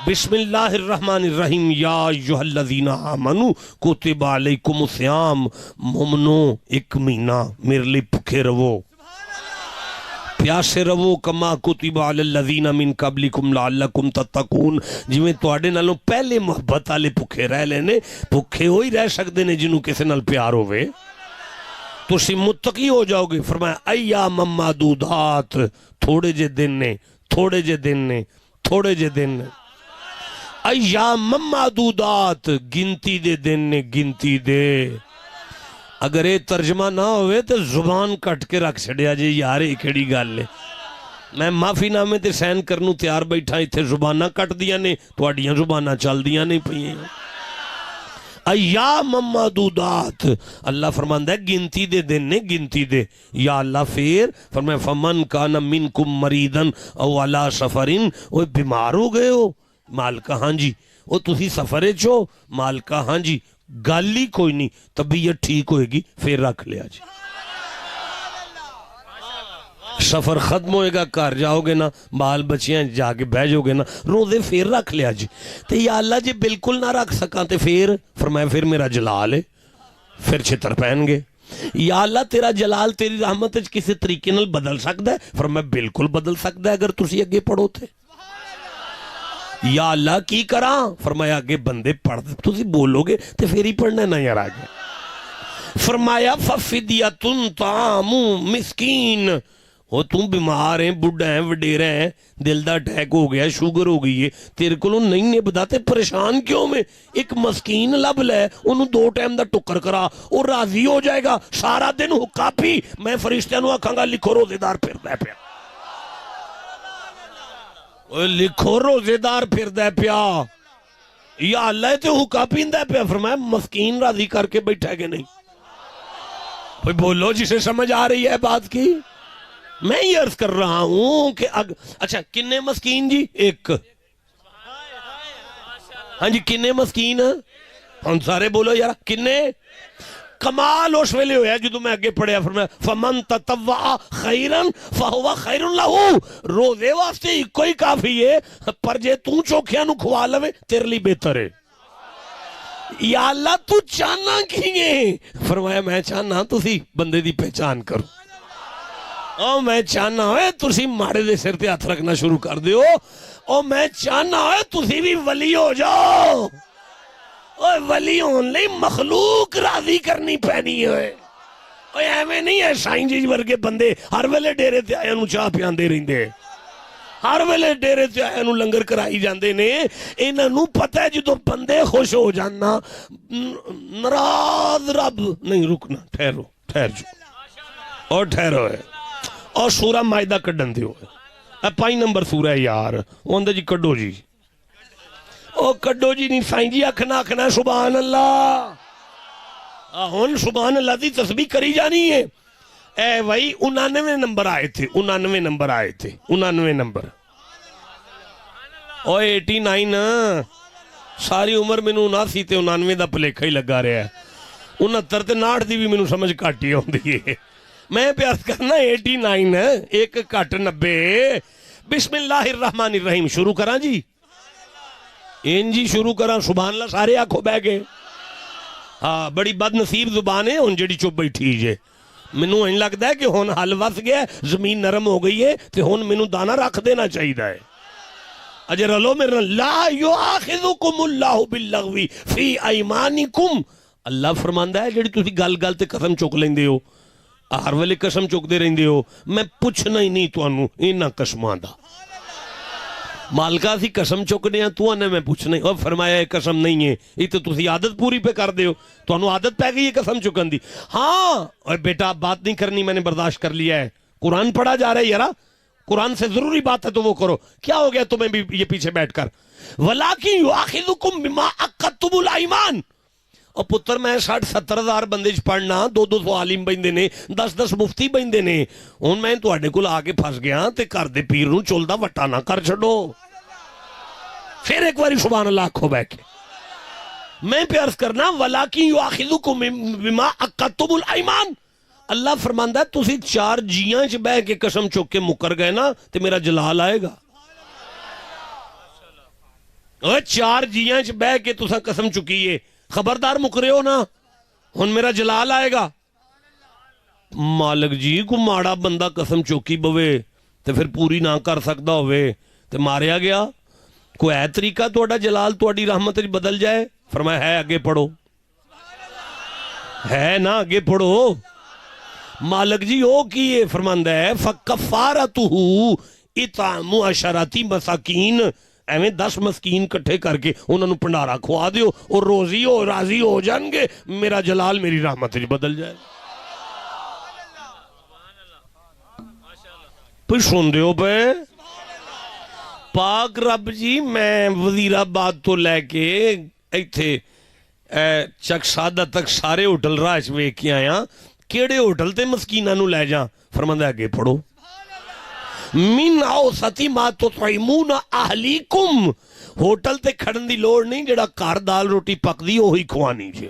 بسم اللہ الرحمن الرحیم، یا ایھا الذین آمنوا کتب علیکم الصیام، مومنو ایک مہینہ میرے لئے بھوکے رہو، پیاسے رہو، کما کتب علی الذین من قبلکم لعلکم تتقون، جویں تواڈے نالوں پہلے محبت والے بھوکے رہ لینے، بھوکے ہوئی رہ سکدے نے جنوں کسے نال پیار ہوئے، تسی متقی ہو جاؤ گے۔ فرمایا ایام معدودات، تھوڑے جے دن نے، تھوڑے جے دن نے، تھوڑے جے دن نے، ایام معدودات، گنتی دے دن نے، گنتی دے۔ اگر یہ ترجمہ نہ ہوئے تو زبان کٹ کے رکھ چھڑیا جی یار یہ کیڑی گل ہے۔ میں معافی نامے تے سین کرنوں تیار بیٹھا، ایتھے زباناں کٹ دیا نے، تواڈیاں زباناں چل دیا نہیں پئیاں۔ ایام معدودات، اللہ فرماندا ہے گنتی دے دن نے، گنتی دے. یا اللہ پھر فرمایا فمن کان منکم مریضن او علی سفرن، وہ بیمار ہو گئے ہو، مالکا ہاں جی، وہ تسی سفرے چو، مالکا ہاں جی، گل ہی کوئی نہیں، طبیعت ٹھیک ہوئے گی پھر رکھ لیا جی. سفر ختم ہوئے گا، گھر جاؤ گے نا، بال بچیاں جا کے بہ جاؤ گے نا، روزے پھر رکھ لیا جی. تو یا اللہ جی بالکل نہ رکھ سکاں تے پھر فرمایا پھر میرا جلال ہے، پھر چھتر پہن گے. یا اللہ تیرا جلال تیری رحمت کسی طریقے نال بدل سکتا ہے؟ فرمایا بالکل بدل سکتا ہے اگر تسی اگے پڑھو تے. یا اللہ کی کراں؟ فرمایا اگے بندے پڑھ تسی بولو گے تے پھر ہی پڑھنا نہ یار آگے. فرمایا ففدیتن طعام مسکین، وہ تم بیمار ہیں، بڑھا ہیں، وڈیرا ہیں، دل دا اٹیک ہو گیا، شوگر ہو گئی ہے، تیرے کو نہیں نبھدا تے پریشان کیوں میں؟ ایک مسکین لب لے، انہوں 2 ٹائم دا ٹکر کرا، اور راضی ہو جائے گا. سارا دن حقا پی، میں فرشتیاں نو آکھاں گا لکھو روزے دار پھردا پیا، لکھو روزے دار پھردا پیا. یا اللہ تے حقا پیندا پیا. فرمایا مسکین راضی کر کے بیٹھا ہے کہ نہیں؟ کوئی بولو جسے سمجھ آ رہی ہے بات کی. میں یہ عرض کر رہا ہوں کہ اچھا کنے مسکین جی؟ ایک. ہاں جی کنے مسکین؟ ہم سارے بولو یار کنے. کمال اس ویلے ہویا جدو میں اگے پڑھیا فرمایا فمن تطوع خیرن فہو خیر لہو، روزے واسطے ہی کوئی کافی ہے، پر جے تو چوکھیاں نو کھوا لوے تیرے لی بہتر ہے. یا اللہ تو چاہنا کی ہے؟ فرمایا میں چاہنا تسی بندے دی پہچان کرو. او میں چاہنا ہوئے تسی ماڑے دے سر تے ہاتھ رکھنا شروع کر دیو. او میں چاہنا ہوئے تسی بھی ولی ہو جاؤ. اوہ ولی ہون لئی مخلوق راضی کرنی پینی ہوئے. اوہ ایویں نہیں ہے سائیں جی ورگے بندے ہر ویلے ڈیرے تے آیا نو چاہ پیاندے رہندے، ہر ویلے ڈیرے تے آیا نو لنگر کرائی جاندے نے. انہاں نو پتہ ہے جدو بندے خوش ہو جانا ناراض رب نہیں رکنا. ٹھہرو ٹھہر جو اور ٹھہرو ہے. اور سورہ مائدہ کڈن دیو ہے 5 نمبر سورہ ہے یار، اوندے جی کڈو جی، او کڈو جی نہیں سائیں جی آکھنا سبحان اللہ. ہن سبحان اللہ دی تسبیح کری جانی ہے. اے بھائی 99 نمبر آئے تھے، 99 نمبر آئے تھے، 99 نمبر. او 89 ساری عمر میں 79 تے 99 دا پلیکھا ہی لگا رہا ہے. 69 تے 69 دی بھی میں سمجھ کاٹی ہوندی ہے. میں پیار کرنا 89 ایک کٹ 90. بسم اللہ الرحمن الرحیم شروع کراں جی، این جی شروع کراں. سبحان اللہ سارے آنکھوں بہ گئے. ہاں بڑی بد نصیب زبان ہے ہن جڑی چپ بیٹھی جے. مینوں این لگدا ہے کہ ہن حل وس گیا، زمین نرم ہو گئی ہے تے ہن مینوں دانا رکھ دینا چاہیے ہے. اجے رلو میرے لا یؤاخذکم اللہ باللغو فی ایمانکم. اللہ فرماندا ہے جڑی تسی گل گل تے قسم چک لیندے ہو، ہر ویلے قسم چکتے رہندے ہو، میں پوچھنا ہی نہیں تانوں انہاں قسماں دا. مالکا سی قسم چکنے ہیں تو انہیں میں پوچھنا ہی. اور فرمایا یہ قسم نہیں ہے، یہ تو تسی عادت پوری پہ کر دے ہو، تو انہوں عادت پہ گئی ہے قسم چکن دی. ہاں اور بیٹا بات نہیں کرنی، میں نے برداشت کر لیا ہے. قرآن پڑھا جا رہا ہے یارا، قرآن سے ضروری بات ہے تو وہ کرو. کیا ہو گیا تمہیں بھی یہ پیچھے بیٹھ کر؟ وَلَٰكِن يُؤَاخِذُكُم بِمَا عَقَّدتُّمُ الْأَيْمَانَ. اور پتر میں 60-70 ہزار بندے پڑھنا، 200 عالم بندے نے، 10 مفتی بندے نے. ہن میں تواڈے کول آ کے پھس گیا تے گھر دے پیر نوں چولدا وٹا نہ کر چھڈو. پھر ایک باری سبحان اللہ آکھو بیٹھ کے. میں پیارس کرنا وَلَٰكِن يُؤَاخِذُكُم بِمَا عَقَّدتُّمُ الْأَيْمَانَ. اللہ فرماندا ہے تسی 4 جیاں چ بہ کے قسم چک کے مکر گئے نا تے میرا جلال آئے گا. 4 جیاں چ بہ کے تساں قسم چکیے، خبردار مکرے ہو نا، ہن میرا جلال آئے گا. مالک جی کو ماڑا بندہ قسم چوکی بوے تے پھر پوری نہ کر سکتا ہوئے تے ماریا گیا. کوئی ہے طریقہ توڑا جلال توڑی رحمت بدل جائے؟ فرمایا ہے، آگے پڑھو. ہے نا آگے پڑھو. مالک جی او کیے فرماندہ ہے فَكَفَّارَتُهُ اِطْعَامُ عَشَرَةِ مَسَاكِينَ. ایویں 10 مسکین کٹھے کر کے انہوں نے پنڈارا کھوا دیو اور روزی ہو راضی ہو جان گے، میرا جلال میری رحمت بدل جائے. پھر سن دیو پہ پاک رب جی. میں وزیر آباد تو لے کے ایتھے چک سادہ تک سارے ہوٹل راہ چ ویکھ کے آیا کیڑے ہوٹل تے مسکیناں نو لے جاں فرماندا اگے پڑھو من اوسط ما تطعمون اہلیکم ہوٹل تے کھڑن دی لوڑ نہیں جڑا گھر دال روٹی پکدی وہی کھوانی جے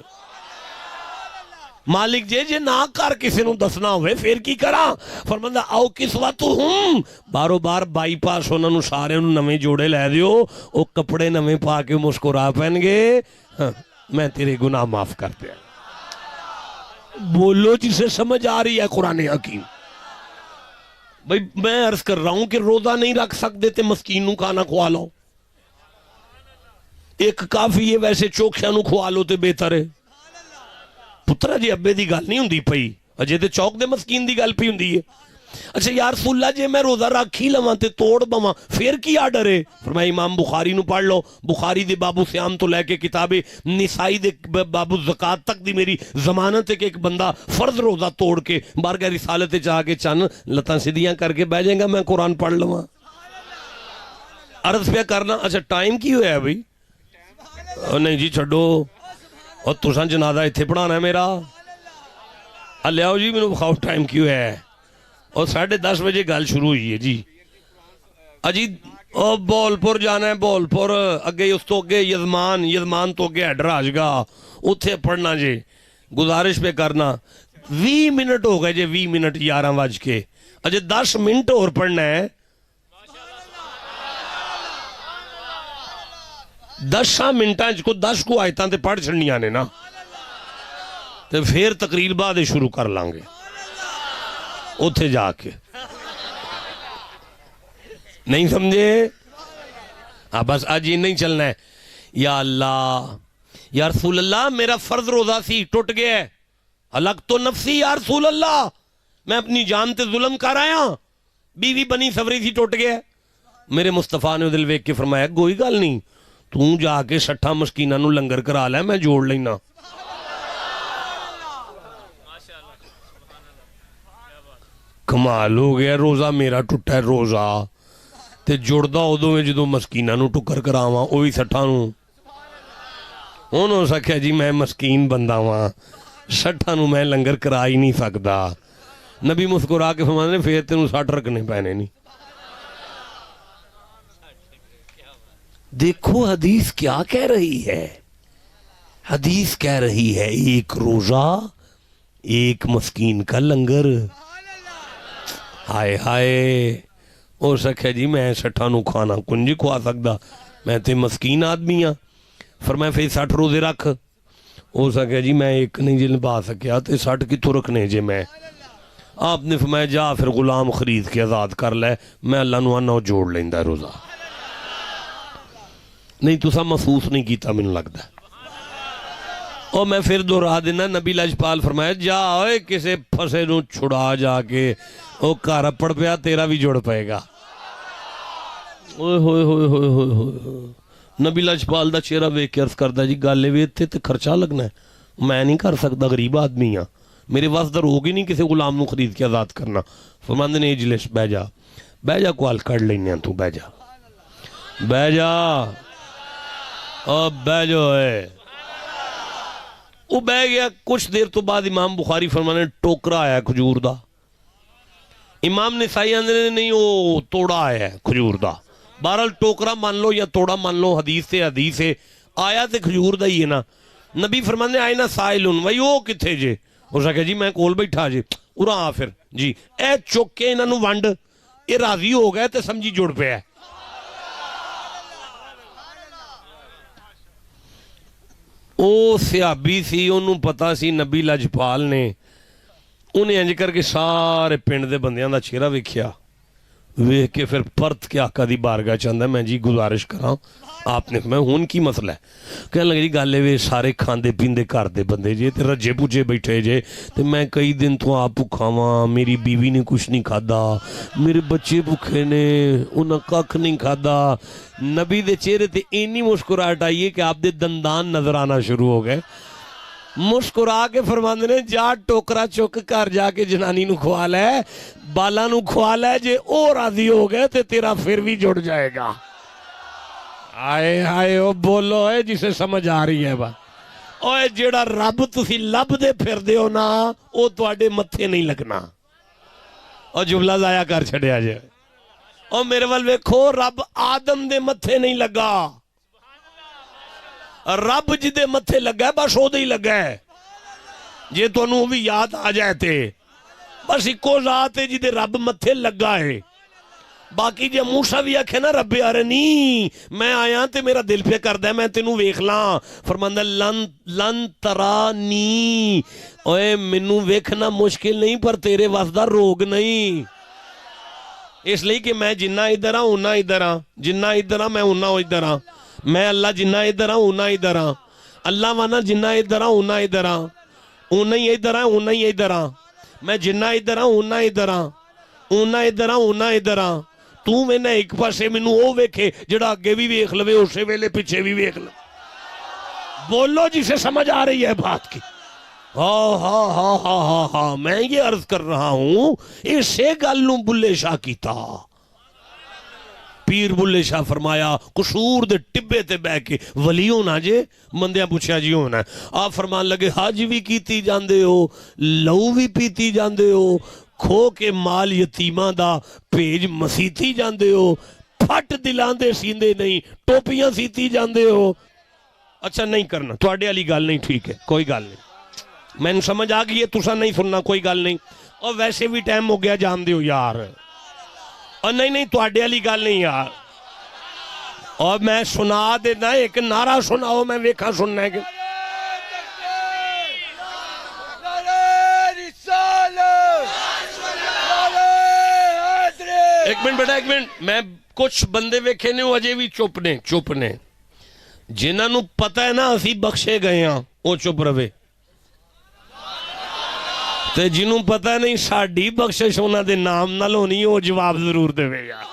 مالک جے نہ کر کسی نو دسنا ہوئے پھر کی کراں فرماندا او کسوتہم بارو بار بائی پاس انہاں نو سارے نو نویں جوڑے لے دیو او کپڑے نویں پا کے مسکرا پہن گے میں تیرے گناہ معاف کر دیا بولو جسے سمجھ آ رہی ہے قرآن حکیم بھئی میں عرض کر رہا ہوں کہ روزہ نہیں رکھ سکتے تے مسکین نو کھانا کھوا لو ایک کافی ہے ویسے چوکھیاں نو کھوا لو تے بہتر ہے پترا جی ابے دی گل نہیں ہوندی پئی اجے تے چوک دے مسکین دی گل پئی ہوندی ہے اچھا یا رسول اللہ جے میں روزہ رکھ ہی لواں تے توڑ بواں پھر کی آڈر ہے فرمایا امام بخاری نو پڑھ لو بخاری دے بابو سیام تو لے کے کتاب نسائی دے بابو زکات تک دی میری ضمانت ہے کہ ایک بندہ فرض روزہ توڑ کے بارگاہ رسالت چاہ کے چن لتاں سیدھیاں کر کے بیٹھ جائے گا میں قرآن پڑھ لواں عرض پہ کرنا اچھا ٹائم کی ہویا ہے بھئی نہیں جی چھڈو اور تساں جنازہ ایتھے پڑھانا ہے میرا لیاؤ جی مینوں بخاؤ ٹائم کیوں ہے اور 10:30 بجے گل شروع ہوئی ہے جی اجی بول پور جانا ہے بول پور اگے اس تو اگے یزمان تو اگے ہیڈر آ جگا اتھے پڑھنا جی گزارش پہ کرنا 20 منٹ ہو گئے جی 20 منٹ 11 بج کے اجے 10 منٹ اور پڑھنا ہے 10 منٹاں کو 10 کو آیتاں تے پڑھ چھڑنیاں نے نا تے پھر تقریر بعد شروع کر لیں گے اتھے جا کے نہیں سمجھے بس آج یہ نہیں چلنا ہے یا اللہ یا رسول اللہ میرا فرض روزہ سی ٹوٹ گیا ہے حلق تو نفسی یا رسول اللہ میں اپنی جان تے ظلم کر آیا بیوی بنی سوری تھی ٹوٹ گیا میرے مصطفیٰ نے دل ویک کے فرمایا کوئی گل نہیں تو جا کے 60 مسکینہ نو لنگر کرا لے میں جوڑ لینا کمال ہو گیا روزہ میرا ٹوٹا ہے روزہ تے جڑدا ادو میں جدو مسکینہ نو ٹکر کراواں اوہی 60 نو انہوں سکھیا جی میں مسکین بندہ ہاں 60 نو میں لنگر کرا ہی نہیں سکدا نبی مسکرا کے فرماندے پھر تینوں 60 رکھنے پینے نہیں دیکھو حدیث کیا کہہ رہی ہے حدیث کہہ رہی ہے ایک روزہ ایک مسکین کا لنگر ہائے ہائے ہو سکے جی میں 60 نو کھانا کنجی کھوا سکتا میں تے مسکین آدمی ہاں فرمایا پھر 60 روزے رکھ ہو سکے جی میں ایک نہیں جی نبھا سکیا تے 60 کتوں رکھنے جے میں آپ نے فرمایا جا پھر غلام خرید کے آزاد کر لے میں اللہ نو آنا جوڑ لیندہ روزہ نہیں تو سا محسوس نہیں کیتا میں لگتا اور میں پھر دہرا دینا نبی لاجپال فرمایا جا اوئے کسے پھسے نو چھڑا جا کے او کارا پڑ پیا تیرا بھی جوڑ پائے گا اوئے ہوئے ہوئے ہوئے ہوئے ہوئے نبی لاجپال دا چہرہ ویکھ کے عرض کردہ جی گالے ویتے تے خرچہ لگنا ہے میں نہیں کر سکتا غریب آدمی ہاں میرے واسطہ ہوگی نہیں کسی غلام نو خرید کے آزاد کرنا فرماندے نے اجلس بہ جا کوال کڑ لینے تو بہ جا بہ جو ہے وہ بہ گیا کچھ دیر تو بعد امام بخاری فرمانے ٹوکرا آیا کھجور دا امام نسائی نے نہیں وہ توڑا آیا ہے کھجور دا بہرحال ٹوکرا مان لو یا توڑا مان لو حدیث سے آیا تے کھجور دا ہی ہے نا نبی فرمانے آئے نا سائلون وہی وہ کتھے جے ہو سکے جی میں کول بیٹھا جے ارا آ پھر جی اے چوکے انہاں نو ونڈ یہ راضی ہو گئے تے سمجھی جڑ پہ ہے او سیابی سی انہوں پتا سی نبی لاجپال نے انہیں انج کر کے سارے پنڈ دے بندیاں دا چہرہ ویکھیا ویکھ کے پھر پرت کے آقا دی بارگاہ چاہتا ہے میں جی گزارش کراں آپ نے میں ہون کی مسئلہ ہے کہنے لگے جی گالے وے سارے کھاندے پیندے کر دے بندے جے تے رجے پوچھے بیٹھے جے تے میں کئی دن تو آپ کھاواں میری بیوی نے کچھ نہیں کھادا میرے بچے بھوکے نے انہاں ککھ نہیں کھادا نبی دے چہرے تے اینی مسکراہٹ آئیے کہ آپ دے دندان نظر آنا شروع ہو گئے مسکرا کے فرماندے نے جا ٹوکرا چک کر جا کے جنانی نو کھوا لے بالا نو کھوا لے جے او راضی ہو گئے تے تیرا پھر بھی جڑ جائے گا آئے آئے او بولو ہے جسے سمجھ آ رہی ہے با اوے جیڑا رب تسی لب دے پھر دیو نا او تواڈے متھے نہیں لگنا. اور جملہ ضائع کر چھڑیا جے. اور میرے وال ویکھو رب آدم دے متھے نہیں لگا. رب جدے متھے لگا ہے بس او دے ہی لگا ہے. جے تو انہوں بھی یاد آ جائے تھے بس ایکو ذات ہے جدے رب متھے لگا ہے. باقی جے موسیٰ بھی آکھے نا رب آرے نہیں میں آیا تے میرا دل پہ کر دے میں تینوں ویکھ لاں. فرماندہ لن ترانی اوے منوں ویکھنا مشکل نہیں پر تیرے واسطہ روگ نہیں. اس لئے کہ میں جنہ ادھر ہاں انہا ادھر ہاں جنہ ادھر ہاں میں انہا ادھر ہاں. میں اللہ جنہ ادھر ہاں انہا ادھر ہاں. اللہ وانا جنہ ادھر ہاں انہا ادھر ہاں. انہا ہی ادھر ہاں انہا ہی ادھر ہاں. میں جنہ ادھر ہاں انہا ادھر ہاں. انہا ادھر ہاں انہا ادھر ہاں. تو میں نے ایک پاسے میں او ویکھے جڑا آگے بھی ویکھ لوے اسے ویلے پیچھے بھی ویکھ لو. بولو جسے سمجھ آ رہی ہے بات کی. ہاں ہاں ہاں ہاں ہاں ہاں میں یہ عرض کر رہا ہوں اسے گلوں بلے شاہ کیتا. پیر بلے شاہ فرمایا قصور دے ٹبے تے بے کے ولی ہونا جے. مندیاں پوچھا جی ہونا ہے. آپ فرمان لگے حج بھی کیتی جاندے ہو لہو بھی پیتی جاندے ہو کھو کے مال یتیماں دا پیج مسیتی جاندے ہو پھٹ دلان دے سیندے نہیں ٹوپیاں سیتی جاندے ہو. اچھا نہیں کرنا تواڈے والی گل نہیں ٹھیک ہے کوئی گل نہیں میں نے سمجھ آ گئی ہے تسا نہیں سننا کوئی گل نہیں. اور ویسے بھی ٹائم ہو گیا جان دیو یار. اور نہیں نہیں تواڈے والی گل نہیں یار. اور میں سنا دینا ایک نعرہ سناؤ میں ویکھا سننا ہے کہ ایک منٹ بیٹا ایک منٹ. میں کچھ بندے ویکھے نے وہ اجے بھی چپ نے جنہاں نو پتہ ہے نا اسی بخشے گئے ہاں وہ چپ روے تے جنہوں پتہ ہے نہیں ساڈی بخشش ہونا دے نام نال ہونی وہ جواب ضرور دے وے یار.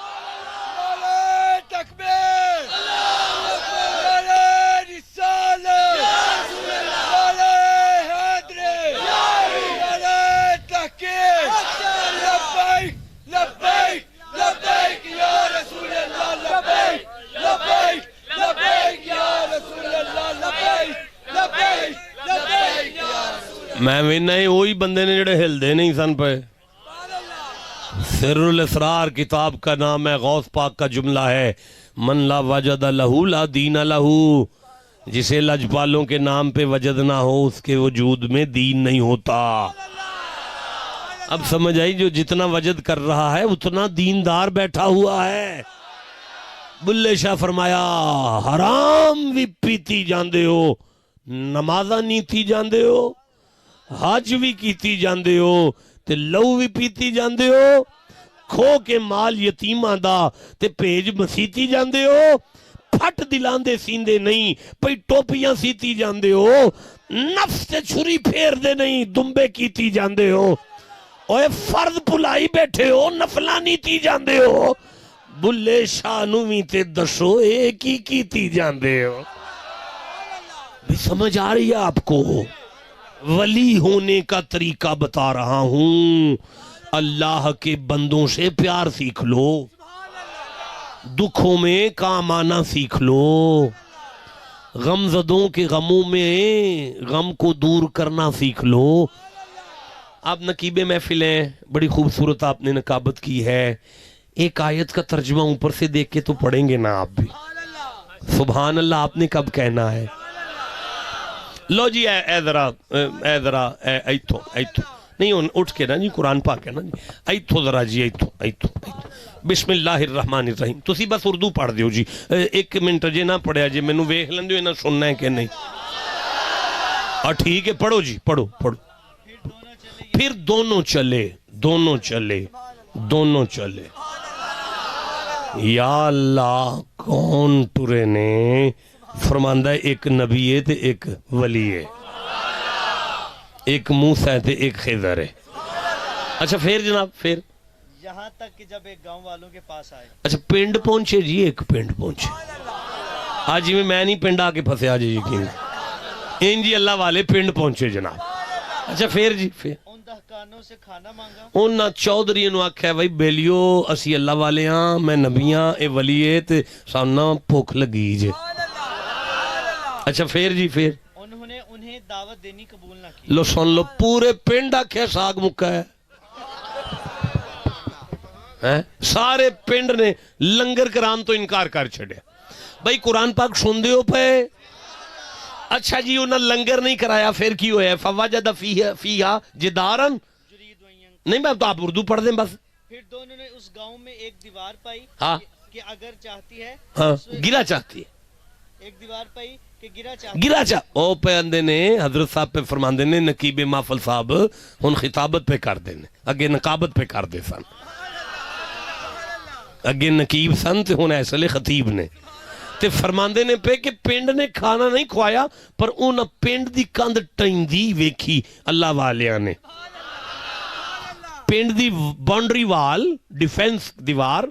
میں وینا ہی وہی بندے نے جڑے ہل دے نہیں سن پہ. سر الاسرار کتاب کا نام ہے. غوث پاک کا جملہ ہے من لا وجد لہو لا دین لہو. جسے لجپالوں کے نام پہ وجد نہ ہو اس کے وجود میں دین نہیں ہوتا. اب سمجھ آئی جو جتنا وجد کر رہا ہے اتنا دیندار بیٹھا ہوا ہے. بلے شاہ فرمایا حرام بھی پیتی جاندے ہو نمازہ نیتی جاندے ہو حج بھی کیتی جاندے ہو تے لو بھی پیتی جاندے ہو کھو کے مال یتیماں دا تے پیج مسیتی جاندے ہو پھٹ دلان دے سیندے نہیں پئی ٹوپیاں سیتی جاندے ہو نفس تے چھری پھیر دے نہیں دمبے کیتی جاندے ہو اوے فرض پلائی بیٹھے ہو نفلہ نیتی جاندے ہو. بلے شاہ نویں تے دسو ایک ہی کیتی جاندے ہو. بھی سمجھ آ رہی ہے آپ کو. ولی ہونے کا طریقہ بتا رہا ہوں. اللہ کے بندوں سے پیار سیکھ لو دکھوں میں کام آنا سیکھ لو غم زدوں کے غموں میں غم کو دور کرنا سیکھ لو. آپ نقیب محفلیں بڑی خوبصورت آپ نے نقابت کی ہے. ایک آیت کا ترجمہ اوپر سے دیکھ کے تو پڑھیں گے نا آپ بھی. سبحان اللہ آپ نے کب کہنا ہے. لو جی اے ذرا ایتھو نہیں اٹھ کے نا جی قرآن پاک ہے نا جی ایتھو ذرا جی ایتھو بسم اللہ الرحمن الرحیم. تسی بس اردو پڑھ دیو جی ایک منٹ جے نہ پڑھیا جی میں نو ویکھ لیندے ہو نہ سننا ہے کہ نہیں. اور ٹھیک ہے پڑھو جی پڑھو پھر دونوں چلے یا اللہ کون ٹرے نے فرماندہ ایک نبی ہے تے ایک ولی ہے ایک موسیٰ ہے تے ایک خضر ہے. اچھا پھر جناب پھر یہاں تک کہ جب ایک گاؤں والوں کے پاس آئے. اچھا پنڈ پہنچے جی ایک پنڈ پہنچے آج جی میں نہیں پنڈ آ کے پھنسے آج یقین ان جی اللہ والے پنڈ پہنچے جناب. اچھا پھر جی پھر ان دہکانوں سے کھانا مانگا. انہاں چودھری انہوں آکھا بھائی بیلیو اسی اللہ والے ہاں میں نبیاں اے ولی ہے تے سامنا بھوک لگی جے. اچھا پھر جی پھر انہوں نے انہیں انہیں دعوت دینی قبول نہ کی. لو سن لو پورے پنڈ آکھیا ساگ مکا ہے سارے پنڈ نے لنگر کران تو انکار کر چھڑیا. بھائی قرآن پاک سن دیو پہ اچھا جی انہاں لنگر نہیں کرایا پھر کی ہویا ہے فوجد فیہا جدارن جرید وین. نہیں میں تو آپ اردو پڑھ دیں بس. پھر دونوں نے اس گاؤں میں ایک دیوار پائی ہاں کہ اگر چاہتی ہے ہاں گرا چاہتی ہے ایک دیوار پائی کہ گرا چاہتی گرا چاہ او پہ اندے نے حضرت صاحب پہ فرمان دینے نقیب محفل صاحب ہن خطابت پہ کر دینے اگے نقابت پہ کر دے سن اگے نقیب سن تے ہن ایسے لے خطیب نے تے فرماندے نے پہ کہ پنڈ نے کھانا نہیں کھوایا پر انہاں پنڈ دی کند ٹائندی ویکھی اللہ والیاں نے پنڈ دی باؤنڈری وال ڈیفینس دیوار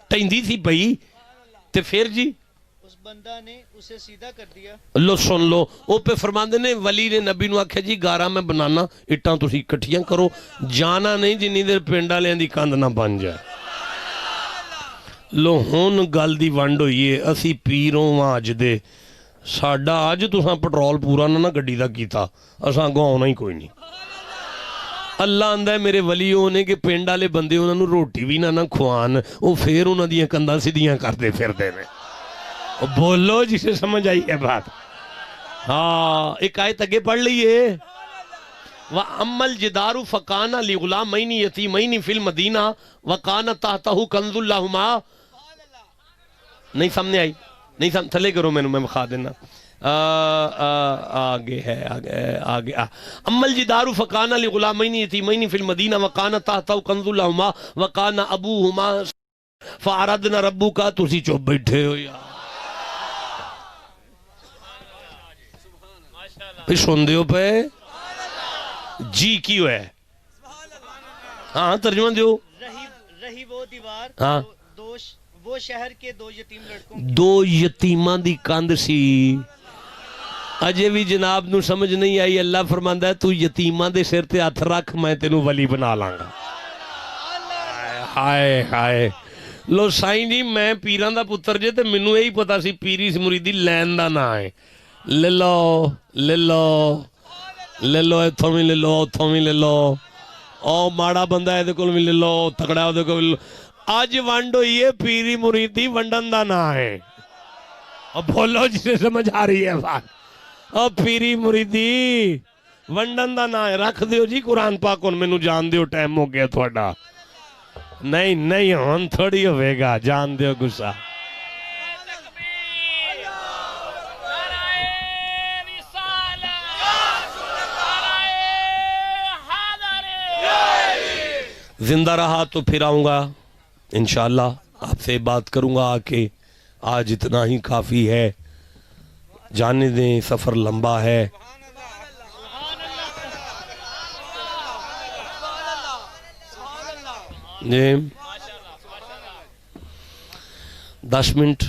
ٹائندی تھی پئی تے پھر جی اس بندہ نے اسے سیدھا کر دیا. لو سن لو او پہ فرماندے نے ولی نے نبی نو آکھیا جی گارا میں بنانا اٹاں تسی کٹھیاں کرو جانا نہیں جنی دیر پنڈا لیاں دی کند نہ بن جائے. لو ہون گل دی ونڈ ہوئی ہے اسی پیروں آج دے ساڈا آج تساں پٹرول پورا نہ گڈی دا کیتا اساں گو آنا ہی کوئی نہیں. اللہ آندہ ہے میرے ولیوں نے کہ پنڈ والے بندے انہوں نے روٹی بھی نہ کھوان وہ پھر انہوں دیاں کنداں سیدھیاں کر دے پھر دے میں بولو جسے سمجھ آئی ہے بات. ہاں ایک آیت اگے پڑھ لئیے وَأَمَّا الْجِدَارُ فَكَانَ لِغُلَامَيْنِ يَتِيمَيْنِ فِي الْمَدِينَةِ وَكَانَ تَحْتَهُ كَنْزٌ لَهُمَا. نہیں سامنے آئی نہیں سامنے تھلے کرو میں بخا دینا آگے ہے آگے اما الجدار فکان لغلامین یتیمین فی المدینہ وکان تحتہ کنز لہما وکان ابوہما فاردنا ربک تسی چپ بیٹھے ہو یا پھر سن دیو پہ جی کیوں ہے ہاں ترجمہ دیو رہی وہ دیوار ہاں وہ شہر کے دو یتیم لڑکوں دو یتیمان دی کاند سی اجے بھی جناب نو سمجھ نہیں آئی. اللہ فرماندہ ہے تو یتیمان دے سر تے ہاتھ رکھ میں تینوں ولی بنا لانگا. ہائے ہائے لو سائیں جی میں پیران دا پتر جے تے منو یہی پتا سی پیری سی مریدی لین دا نہ آئے لے لو لے لو لے لو ایتھوں بھی لے لو اتھوں بھی لے لو او ماڑا بندہ ہے دے کول بھی لے لو تکڑا ہو دے کول بھی لے لو. آج ونڈ ہوئی ہے پیری مریدی ونڈن دا نہ آئے. اب بولو جسے سمجھ آ رہی ہے بات اب پیری مریدی ونڈن دا نہ آئے رکھ دیو جی قرآن پاک ان میں نو جان دیو ٹائم ہو گیا تھوڑا نہیں نہیں ہون تھوڑی ہوئے گا جان دیو گسا. زندہ رہا تو پھر آؤں گا انشاءاللہ آپ سے بات کروں گا آکے. آج اتنا ہی کافی ہے جانے دیں سفر لمبا ہے. جی 10 منٹ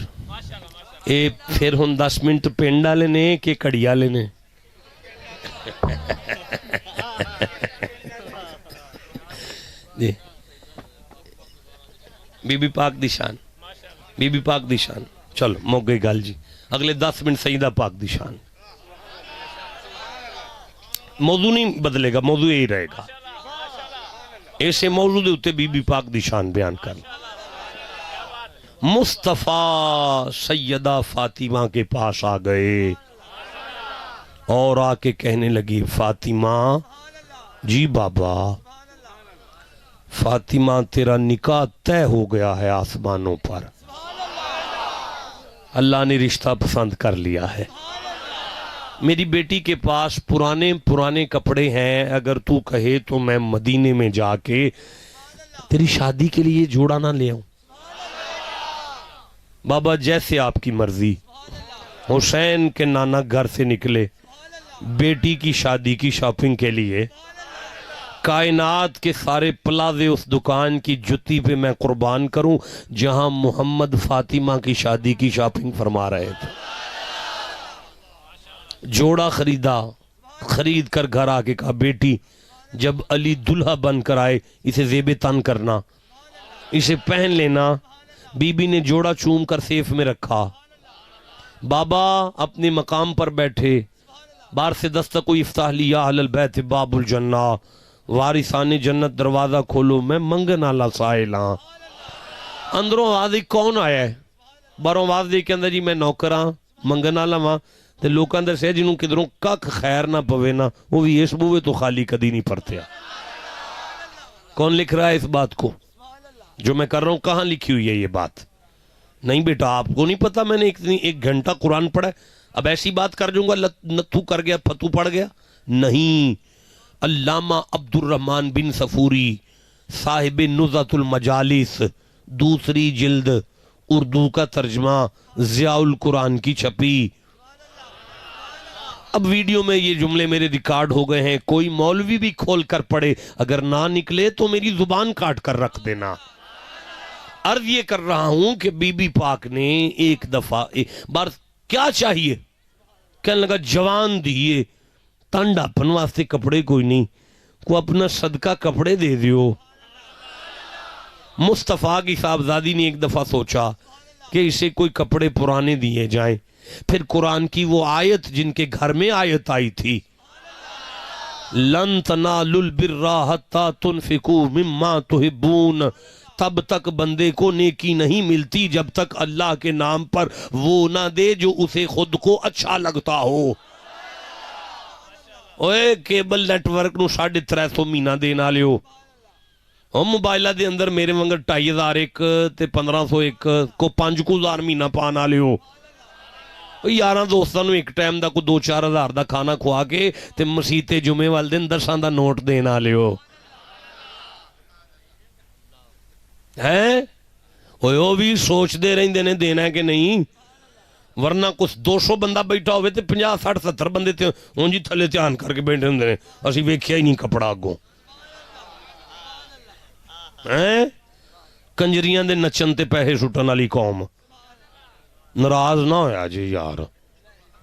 اے پھر ہن 10 منٹ پنڈ والے نے کہ کڑی والے نے جی بی بی پاک دی شان بی بی پاک دی شان چلو موک گئی گال جی اگلے 10 منٹ سیدہ پاک دی شان. موضوع نہیں بدلے گا موضوع یہی رہے گا ایسے موضوع دے ہوتے بی بی پاک دی شان بیان کر. مصطفیٰ سیدہ فاطمہ کے پاس آ گئے اور آ کے کہنے لگی فاطمہ جی بابا فاطمہ تیرا نکاح طے ہو گیا ہے آسمانوں پر اللہ نے رشتہ پسند کر لیا ہے. میری بیٹی کے پاس پرانے کپڑے ہیں اگر تو کہے تو میں مدینے میں جا کے تیری شادی کے لیے جوڑا نہ لے آؤں. بابا جیسے آپ کی مرضی. حسین کے نانا گھر سے نکلے بیٹی کی شادی کی شاپنگ کے لیے. کائنات کے سارے پلازے اس دکان کی جتی پہ میں قربان کروں جہاں محمد فاطمہ کی شادی کی شاپنگ فرما رہے تھے. جوڑا خریدا خرید کر گھر آ کے کہا بیٹی جب علی دلہا بن کر آئے اسے زیب تن کرنا اسے پہن لینا. بی بی نے جوڑا چوم کر سیف میں رکھا. بابا اپنے مقام پر بیٹھے بار سے دستک کو افتح لیا اہل البیت باب الجنہ، وارثان جنت دروازہ کھولو میں منگن والا سائل ہاں۔ اندروں آواز کون آیا ہے؟ باروں آواز دے کے اندر جی میں نوکر ہاں منگن والا ہاں، تے لوکاں اندر سے جنہوں کدھروں کک خیر نہ پوے نا وہ بھی اس بوئے تو خالی کدی نہیں پڑھتے۔ کون لکھ رہا ہے اس بات کو؟ جو میں کر رہا ہوں کہاں لکھی ہوئی ہے یہ بات؟ نہیں بیٹا آپ کو نہیں پتا میں نے ایک گھنٹہ قرآن پڑھا ہے، اب ایسی بات کر جوں گا نتھو کر گیا پھتو پڑ گیا؟ نہیں، علامہ عبد الرحمن بن صفوری صاحب نزہۃ المجالس، دوسری جلد، اردو کا ترجمہ ضیاء القرآن کی چھپی۔ اب ویڈیو میں یہ جملے میرے ریکارڈ ہو گئے ہیں، کوئی مولوی بھی کھول کر پڑھے، اگر نہ نکلے تو میری زبان کاٹ کر رکھ دینا۔ عرض یہ کر رہا ہوں کہ بی بی پاک نے ایک دفعہ بار کیا چاہیے؟ کہنے لگا جوان دیئے تانڈا پن واسطے کپڑے کوئی نہیں، کو اپنا صدقہ کپڑے دے دیو۔ مصطفیٰ کی صاحبزادی نے ایک دفعہ سوچا کہ اسے کوئی کپڑے پرانے دیے جائیں، پھر قرآن کی وہ آیت جن کے گھر میں آیت آئی تھی لَن تَنَالُوا الْبِرَّ حَتَّى تُنْفِقُوا مِمَّا تُحِبُّونَ، تب تک بندے کو نیکی نہیں ملتی جب تک اللہ کے نام پر وہ نہ دے جو اسے خود کو اچھا لگتا ہو۔ اوے کیبل نیٹ ورک نو 350 مہینہ دینا لیو، اور موبائلہ دے اندر میرے منگر 2500 ایک تے 1500 ایک کو 5000 مہینہ پانا لیو۔ یاراں دوستاں نو ایک ٹائم دا کو 2-4 ہزار دا کھانا کھوا کے تے مسیتے جمعے والدن 10 دا نوٹ دینا لیو ہے۔ وہ بھی سوچ دے رہی دینے دینا ہے کہ نہیں، ورنہ کچھ 200 بندہ بیٹھا ہوئے تے 50-60-70 بندے تے ہوں جی تھلے تیان کر کے بیٹھے ہوں دینے، اسی ویکھیا ہی نہیں کپڑا آگوں کنجریاں دے نچن تے پیسے سٹن والی قوم۔ ناراض نہ ہویا جی یار،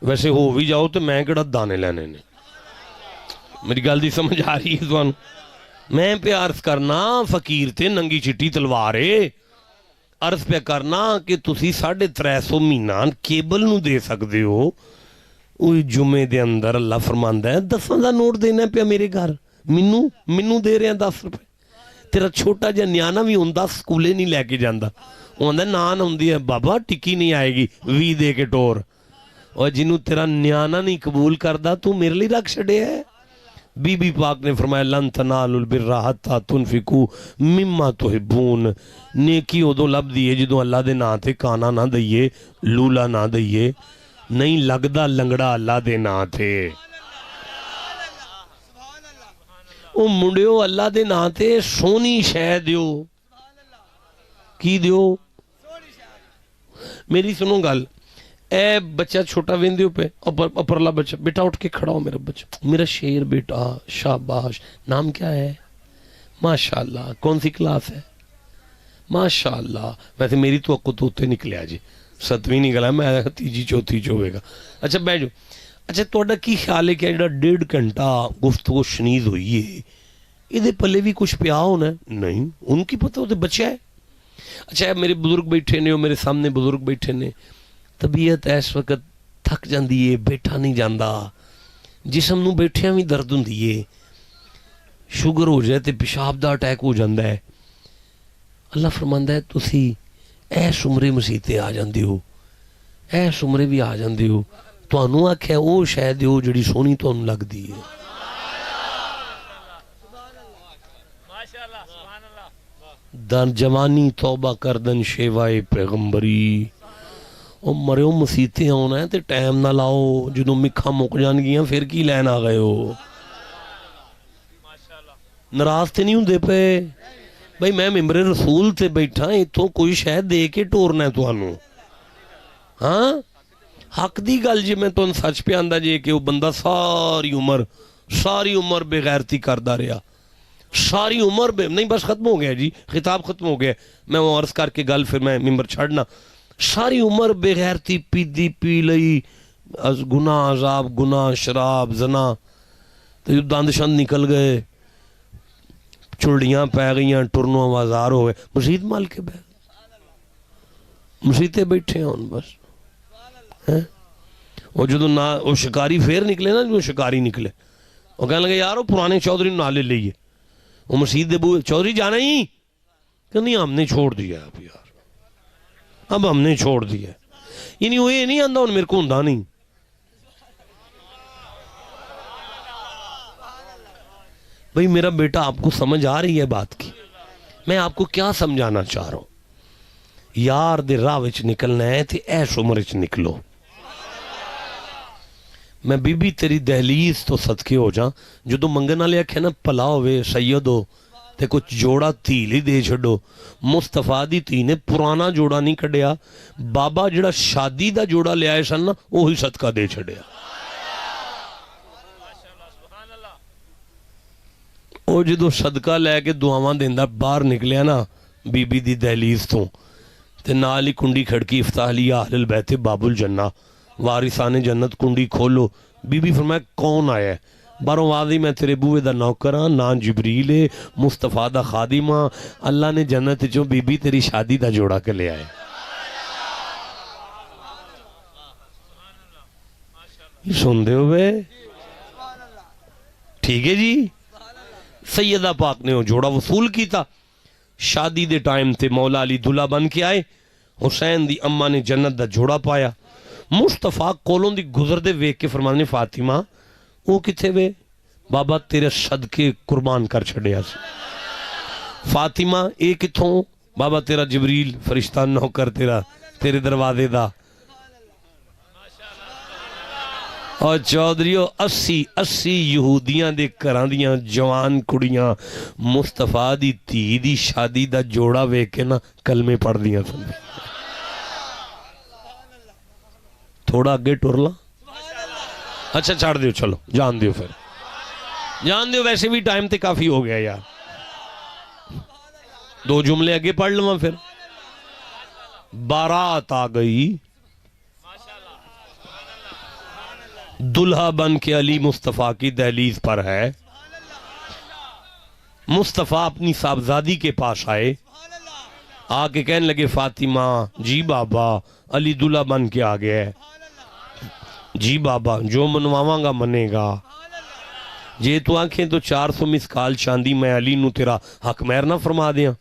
ویسے ہو بھی جاؤ تو میں کیڑا دانے لینے نے، میری گل دی سمجھ آ رہی ہے تھانوں؟ میں پہ عرض کرنا فقیر تے ننگی چٹی تلوارے، عرض پہ کرنا کہ تسی 350 مہینہ کیبل نو دے سکتے ہو، اوہ جمعے دے اندر اللہ فرماندا ہے 10 دا نوٹ دینا پہ میرے گھر، منو دے رہے ہیں 10 روپے۔ تیرا چھوٹا جا نیانا بھی ہوندا سکولے نہیں لے کے جاندہ، ہوندہ نان ہوندی ہے بابا ٹکی نہیں آئے گی 20 دے کے ٹور، اور جنہوں تیرا نیانا نہیں قبول کردہ تو میرے لیے رکھ چھڑے ہے۔ بی بی پاک نے فرمایا لن تنالوا البر حتی تنفقوا مما تحبون، نیکی ادو لب دیئے جدو اللہ دے نا تے کانا نہ دئیے، لولا نہ دئیے، نہیں لگدا لنگڑا اللہ دے نا تے۔ او منڈیو اللہ دے نا تے سونی شہ دیو، کی دیو؟ میری سنو گل، اے بچہ چھوٹا ویندیو پہ اپر اللہ بچہ بیٹا اٹھ کے کھڑا ہو، میرا بچہ میرا شیر بیٹا شاباش، نام کیا ہے؟ ماشاءاللہ، کون سی کلاس ہے؟ ماشاءاللہ، ویسے میری تو اکو توتے نکلیا جی، 7ویں نکلا میں 3 4 چوبے گا۔ اچھا بیٹھو، اچھا توڑا کی خیال ہے کہ جڑا 1.5 گھنٹہ گفتگو شنیز ہوئی ہے یہ دے پلے بھی کچھ پیا ہونا ہے؟ نہیں، ان کی پتہ ہوتے بچہ ہے۔ اچھا میرے بزرگ بیٹھے نے، میرے سامنے بزرگ بیٹھے نے، طبیعت اس وقت تھک جاندی ہے، بیٹھا نہیں جاندہ، جسم نو بیٹھیاں بھی درد ہوندی ہے، شوگر ہو جائے تے پیشاب دا اٹیک ہو جاندہ ہے۔ اللہ فرماندا ہے تسی ایس عمرے مسیتے آ جاندے ہو، ایس عمرے بھی آ جاندے ہو، تانوں آکھے او شے دیو جڑی سونی تانوں لگ دی ہے۔ دن جوانی توبہ کردن شیوائے پیغمبری، او مرے مسیتے ہونا ہے تے ٹائم نہ لاؤ، جدوں مکھا مک جان گیاں پھر کی لین آ گئے ہو؟ ناراض تے نہیں ہوندے پے بھائی، میں ممبر رسول تے بیٹھا اتوں کوئی شاید دے کے ٹورنا ہے توانوں، ہاں حق دی گل جی میں تو سچ پہ آندہ جے کہ وہ بندہ ساری عمر بے غیرتی کردہ رہا، ساری عمر بے نہیں، بس ختم ہو گیا جی، خطاب ختم ہو گیا، میں وہ عرض کر کے گل پھر میں ممبر چھڑنا، ساری عمر بے غیرتی پی لئی، گناہ عذاب، گناہ شراب زنا، تو دند شند نکل گئے، چڑیاں پہ گئیاں، ٹرنوں آوازار ہوئے، مسجد مال کے بے مسیتے بیٹھے ہیں بس، وہ جدو نہ وہ شکاری پھر نکلے نا، جو شکاری نکلے وہ کہنے لگے یار وہ پرانے چودھری نہ لے لئیے. وہ مسجد دے بوئے چودھری جانا ہی کہ نہیں ہم نے چھوڑ دیا اب یار، اب ہم نے چھوڑ دیا. یعنی وہ یہ نہیں آندہ ان میرے کو ہندہ نہیں. بھئی میرا بیٹا آپ کو سمجھ آ رہی ہے بات کی؟ میں آپ کو کیا سمجھانا چاہ رہا ہوں؟ یار دے راہ وچ نکلنا ہے تے ایش عمر وچ نکلو. میں بی بی تیری دہلیز تو صدقے ہو جاں جدو منگن والے آکھے نا پلا ہوئے سید ہو تے کچھ جوڑا تیل ہی دے چھڈو. مصطفیٰ دی تھی نے پرانا جوڑا نہیں کڈیا، بابا جڑا شادی دا جوڑا لے آئے سن نا وہی صدقہ دے چھڈیا. وہ جدو صدقہ لے کے دعاواں دیندہ باہر نکلیا نا بی بی دی دہلیز تو تے نال ہی کنڈی کھڑکی افتح لی اہل البیت باب الجنہ، وارثان جنت کنڈی کھولو. بی بی فرمایا کون آیا ہے؟ باروں واضح میں تیرے بوئے دا نوکر ہاں، نا جبریل ہے، مصطفیٰ دا خادم ہاں، اللہ نے جنت چوں بی بی تیری شادی دا جوڑا کے لے آئے. یہ سن دے ہوئے ٹھیک ہے جی. سیدہ پاک نے وہ جوڑا وصول کی تھا. شادی دے ٹائم تے مولا علی دلہا بن کے آئے. حسین دی اماں نے جنت دا جوڑا پایا. مصطفیٰ کولوں دی گزر دے ویک کے فرمانے فاطمہ وہ کتھے وے؟ بابا تیرے صدقے قربان کر چھڑیا سی. فاطمہ اے کتھوں؟ بابا تیرا جبریل فرشتہ نوکر تیرے دروازے دا. اور چودھریوں 80 یہودیاں دے کراں دیاں جوان کڑیاں مصطفیٰ دی تھی دی شادی دا جوڑا ویک کے نا کلمے پڑھ دیاں سن. تھوڑا آگے ٹرلا. اچھا چھاڑ دیو، چلو جان دیو، پھر جان دیو، ویسے بھی ٹائم تے کافی ہو گیا یار. 2 جملے آگے پڑھ لوں پھر. بارات آ گئی، دلہا بن کے علی مصطفیٰ کی دہلیز پر ہے. مصطفیٰ اپنی صاحبزادی کے پاس آئے، آ کے کہنے لگے فاطمہ جی بابا علی دلہا بن کے آ گیا ہے. جی بابا جو منواواں گا منے گا. جے تو آنکھیں تو 400 مسکال چاندی میں علی نو تیرا حق مہر نہ فرما دیا.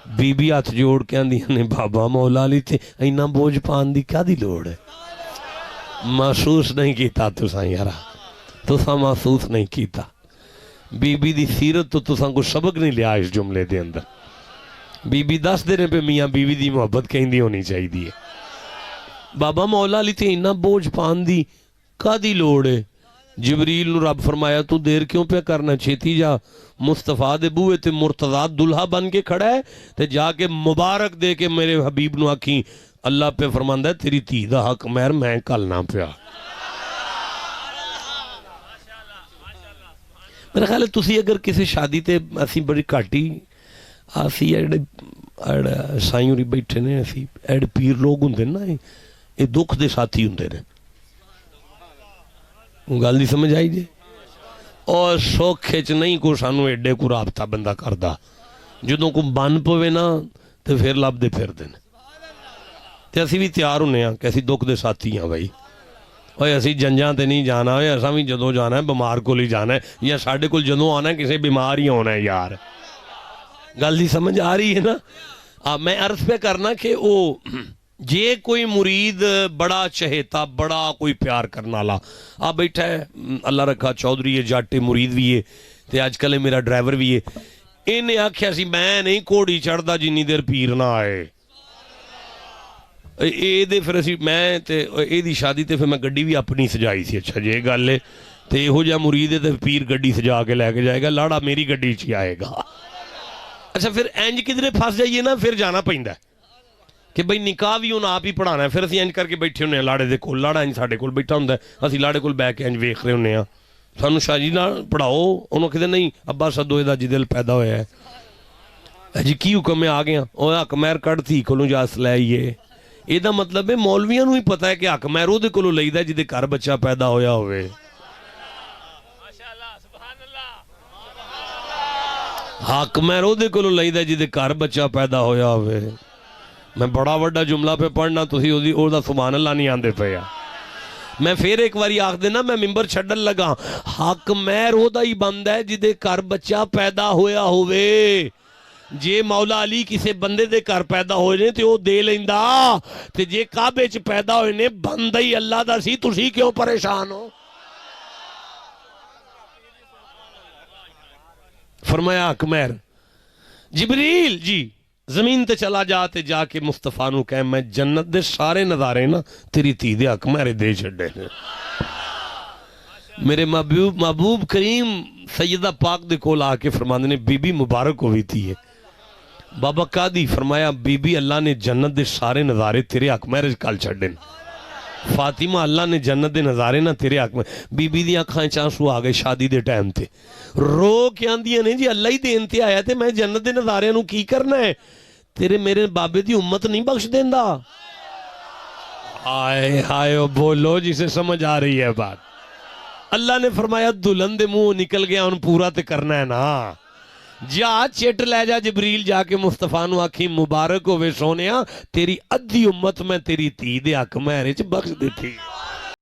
بی بی ہاتھ جوڑ کے آندیاں نے بابا مولا علی تے اینا بوجھ پان دی کیا دی لوڑ ہے؟ محسوس نہیں کیتا تساں یارا، تساں محسوس نہیں کیتا. بی بی دی سیرت تو تساں کو سبق نہیں لیا اس جملے دے اندر. بی بی دس دینے پہ میاں بی بی دی محبت کہیں دی ہونی چاہی دی ہے. بابا مولا علی تے انہا بوجھ پان دی کا دی لوڑ ہے؟ جبریل نو رب فرمایا تو دیر کیوں پہ کرنا، چھیتی جا مصطفیٰ دے بوئے تے مرتضی دلہا بن کے کھڑا ہے تے جا کے مبارک دے کے میرے حبیب نو آکھیں اللہ پہ فرماندہ ہے تیری تھی دا حق مہر میں کل نہ پیا. میرا خیال ہے تسی اگر کسی شادی تے اسی بڑی کاٹی آسی ایڈے سائیوں ری بیٹھے نے، اسی ایڈے پیر لوگ ہوں دے نا، یہ دکھ دے ساتھی ہوں دے نے. گل دی سمجھ آئی جے؟ اور سوکھے چ نہیں کو سانو ایڈے کو رابطہ بندہ کردہ. جدوں کو بن پوے نا تو پھر لب دے پھر دے. تے اسی بھی تیار ہونے ہیں کہ اسی دکھ دے ساتھی ہیں بھائی. اور اسی جنجاں تے نہیں جانا ہے، ایسا بھی جدوں جانا ہے بیمار کو لے جانا ہے، یا ساڑھے کو جدوں آنا ہے کسی بیمار ہی ہونا ہے یار. گل دی سمجھ آ رہی ہے نا؟ میں عرض پہ کرنا کہ وہ جے کوئی مرید بڑا چہیتا، بڑا کوئی پیار کرنا لا آ بیٹھا ہے، اللہ رکھا چودھری ہے، جاٹے مرید بھی ہے تے آج کل میرا ڈرائیور بھی ہے. انہیں آکھیا سی میں نہیں کوڑی چڑھدا جنی دیر پیر نہ آئے. اے دے پھر اسی میں تے اے دی شادی تے پھر میں گڈی بھی اپنی سجائی سی. اچھا جے گل ہے تے ہو جا مرید ہے تے پیر گڈی سجا کے لے کے جائے گا، لاڑا میری گڈی چی آئے گا. اچھا پھر اینج کدھرے پھنس جائیے نا، پھر جانا پہندا ہے کہ بھئی نکاح بھی انہاں آپ ہی پڑھانا ہے. پھر اسی اینج کر کے بیٹھے ہونے ہیں لاڑے دے کول، لاڑا اینج ساڑے کول بیٹھا ہوندہ ہے، اسی لاڑے کول بیٹھ کے اینج ویکھ رہے ہونے ہیں. سانو شاہ جی نہ پڑھاؤ، انہوں کہتے نہیں ابا سدوے دا جدل پیدا ہویا ہے. جی کی حکم میں آ گیا اور حق مہر کٹ تھی کولوں جاس لے آئیے. یہ دا مطلب ہے مولویاں نو ہی پتہ ہے کہ حق مہر او دے کولوں لئیدا ہے جدے گھر بچہ پیدا ہویا ہوئے. حق مہر او دے کولوں لئیدا ہے جدے گھر بچہ پیدا ہویا ہوئے. میں بڑا وڈا جملہ پہ پڑھنا تسی او دا سبحان اللہ نہیں آندے پیا. میں پھر ایک واری آخ دینا میں ممبر چھڈن لگا حق مہر او دا ہی بند ہے جدے گھر بچہ پیدا ہویا ہوئے جے مولا علی کسے بندے دے گھر پیدا ہوئے نے تے او دے لیندا تے جے کعبے چ پیدا ہوئے نے بندہ ہی اللہ دا سی تسی کیوں پریشان ہو فرمایا حق مہر جبریل جی زمین تے چلا جاتے جا کے مصطفیٰ نو کہے میں جنت دے سارے نظارے نا تیری تھی دے حق مہر دے چھڑے میرے محبوب کریم سیدہ پاک دے کول آ کے فرماندے نے بی بی مبارک ہوئی تھی ہے بابا قادی فرمایا بی بی اللہ نے جنت دے سارے نظارے تیرے حق مہر کال چھڑے فاطمہ اللہ نے جنت دے نظارے نہ تیرے حق میں بی بی دی آنکھاں چانسو آ گئے شادی دے ٹائم تے رو کے آندیاں نے جی اللہ ہی دین تے آیا تے میں جنت دے نظارے نو کی کرنا ہے تیرے میرے بابے دی امت نہیں بخش دیندا آئے ہائے بولو جسے سمجھ آ رہی ہے بات اللہ نے فرمایا دلہن دے منہ نکل گیا ان پورا تے کرنا ہے نا جا چٹ لے جا جبریل جا کے مصطفیٰ نو آکھی مبارک ہوئے سونیا تیری ادھی امت میں تیری تھی دے حق مہر وچ بخش دیتی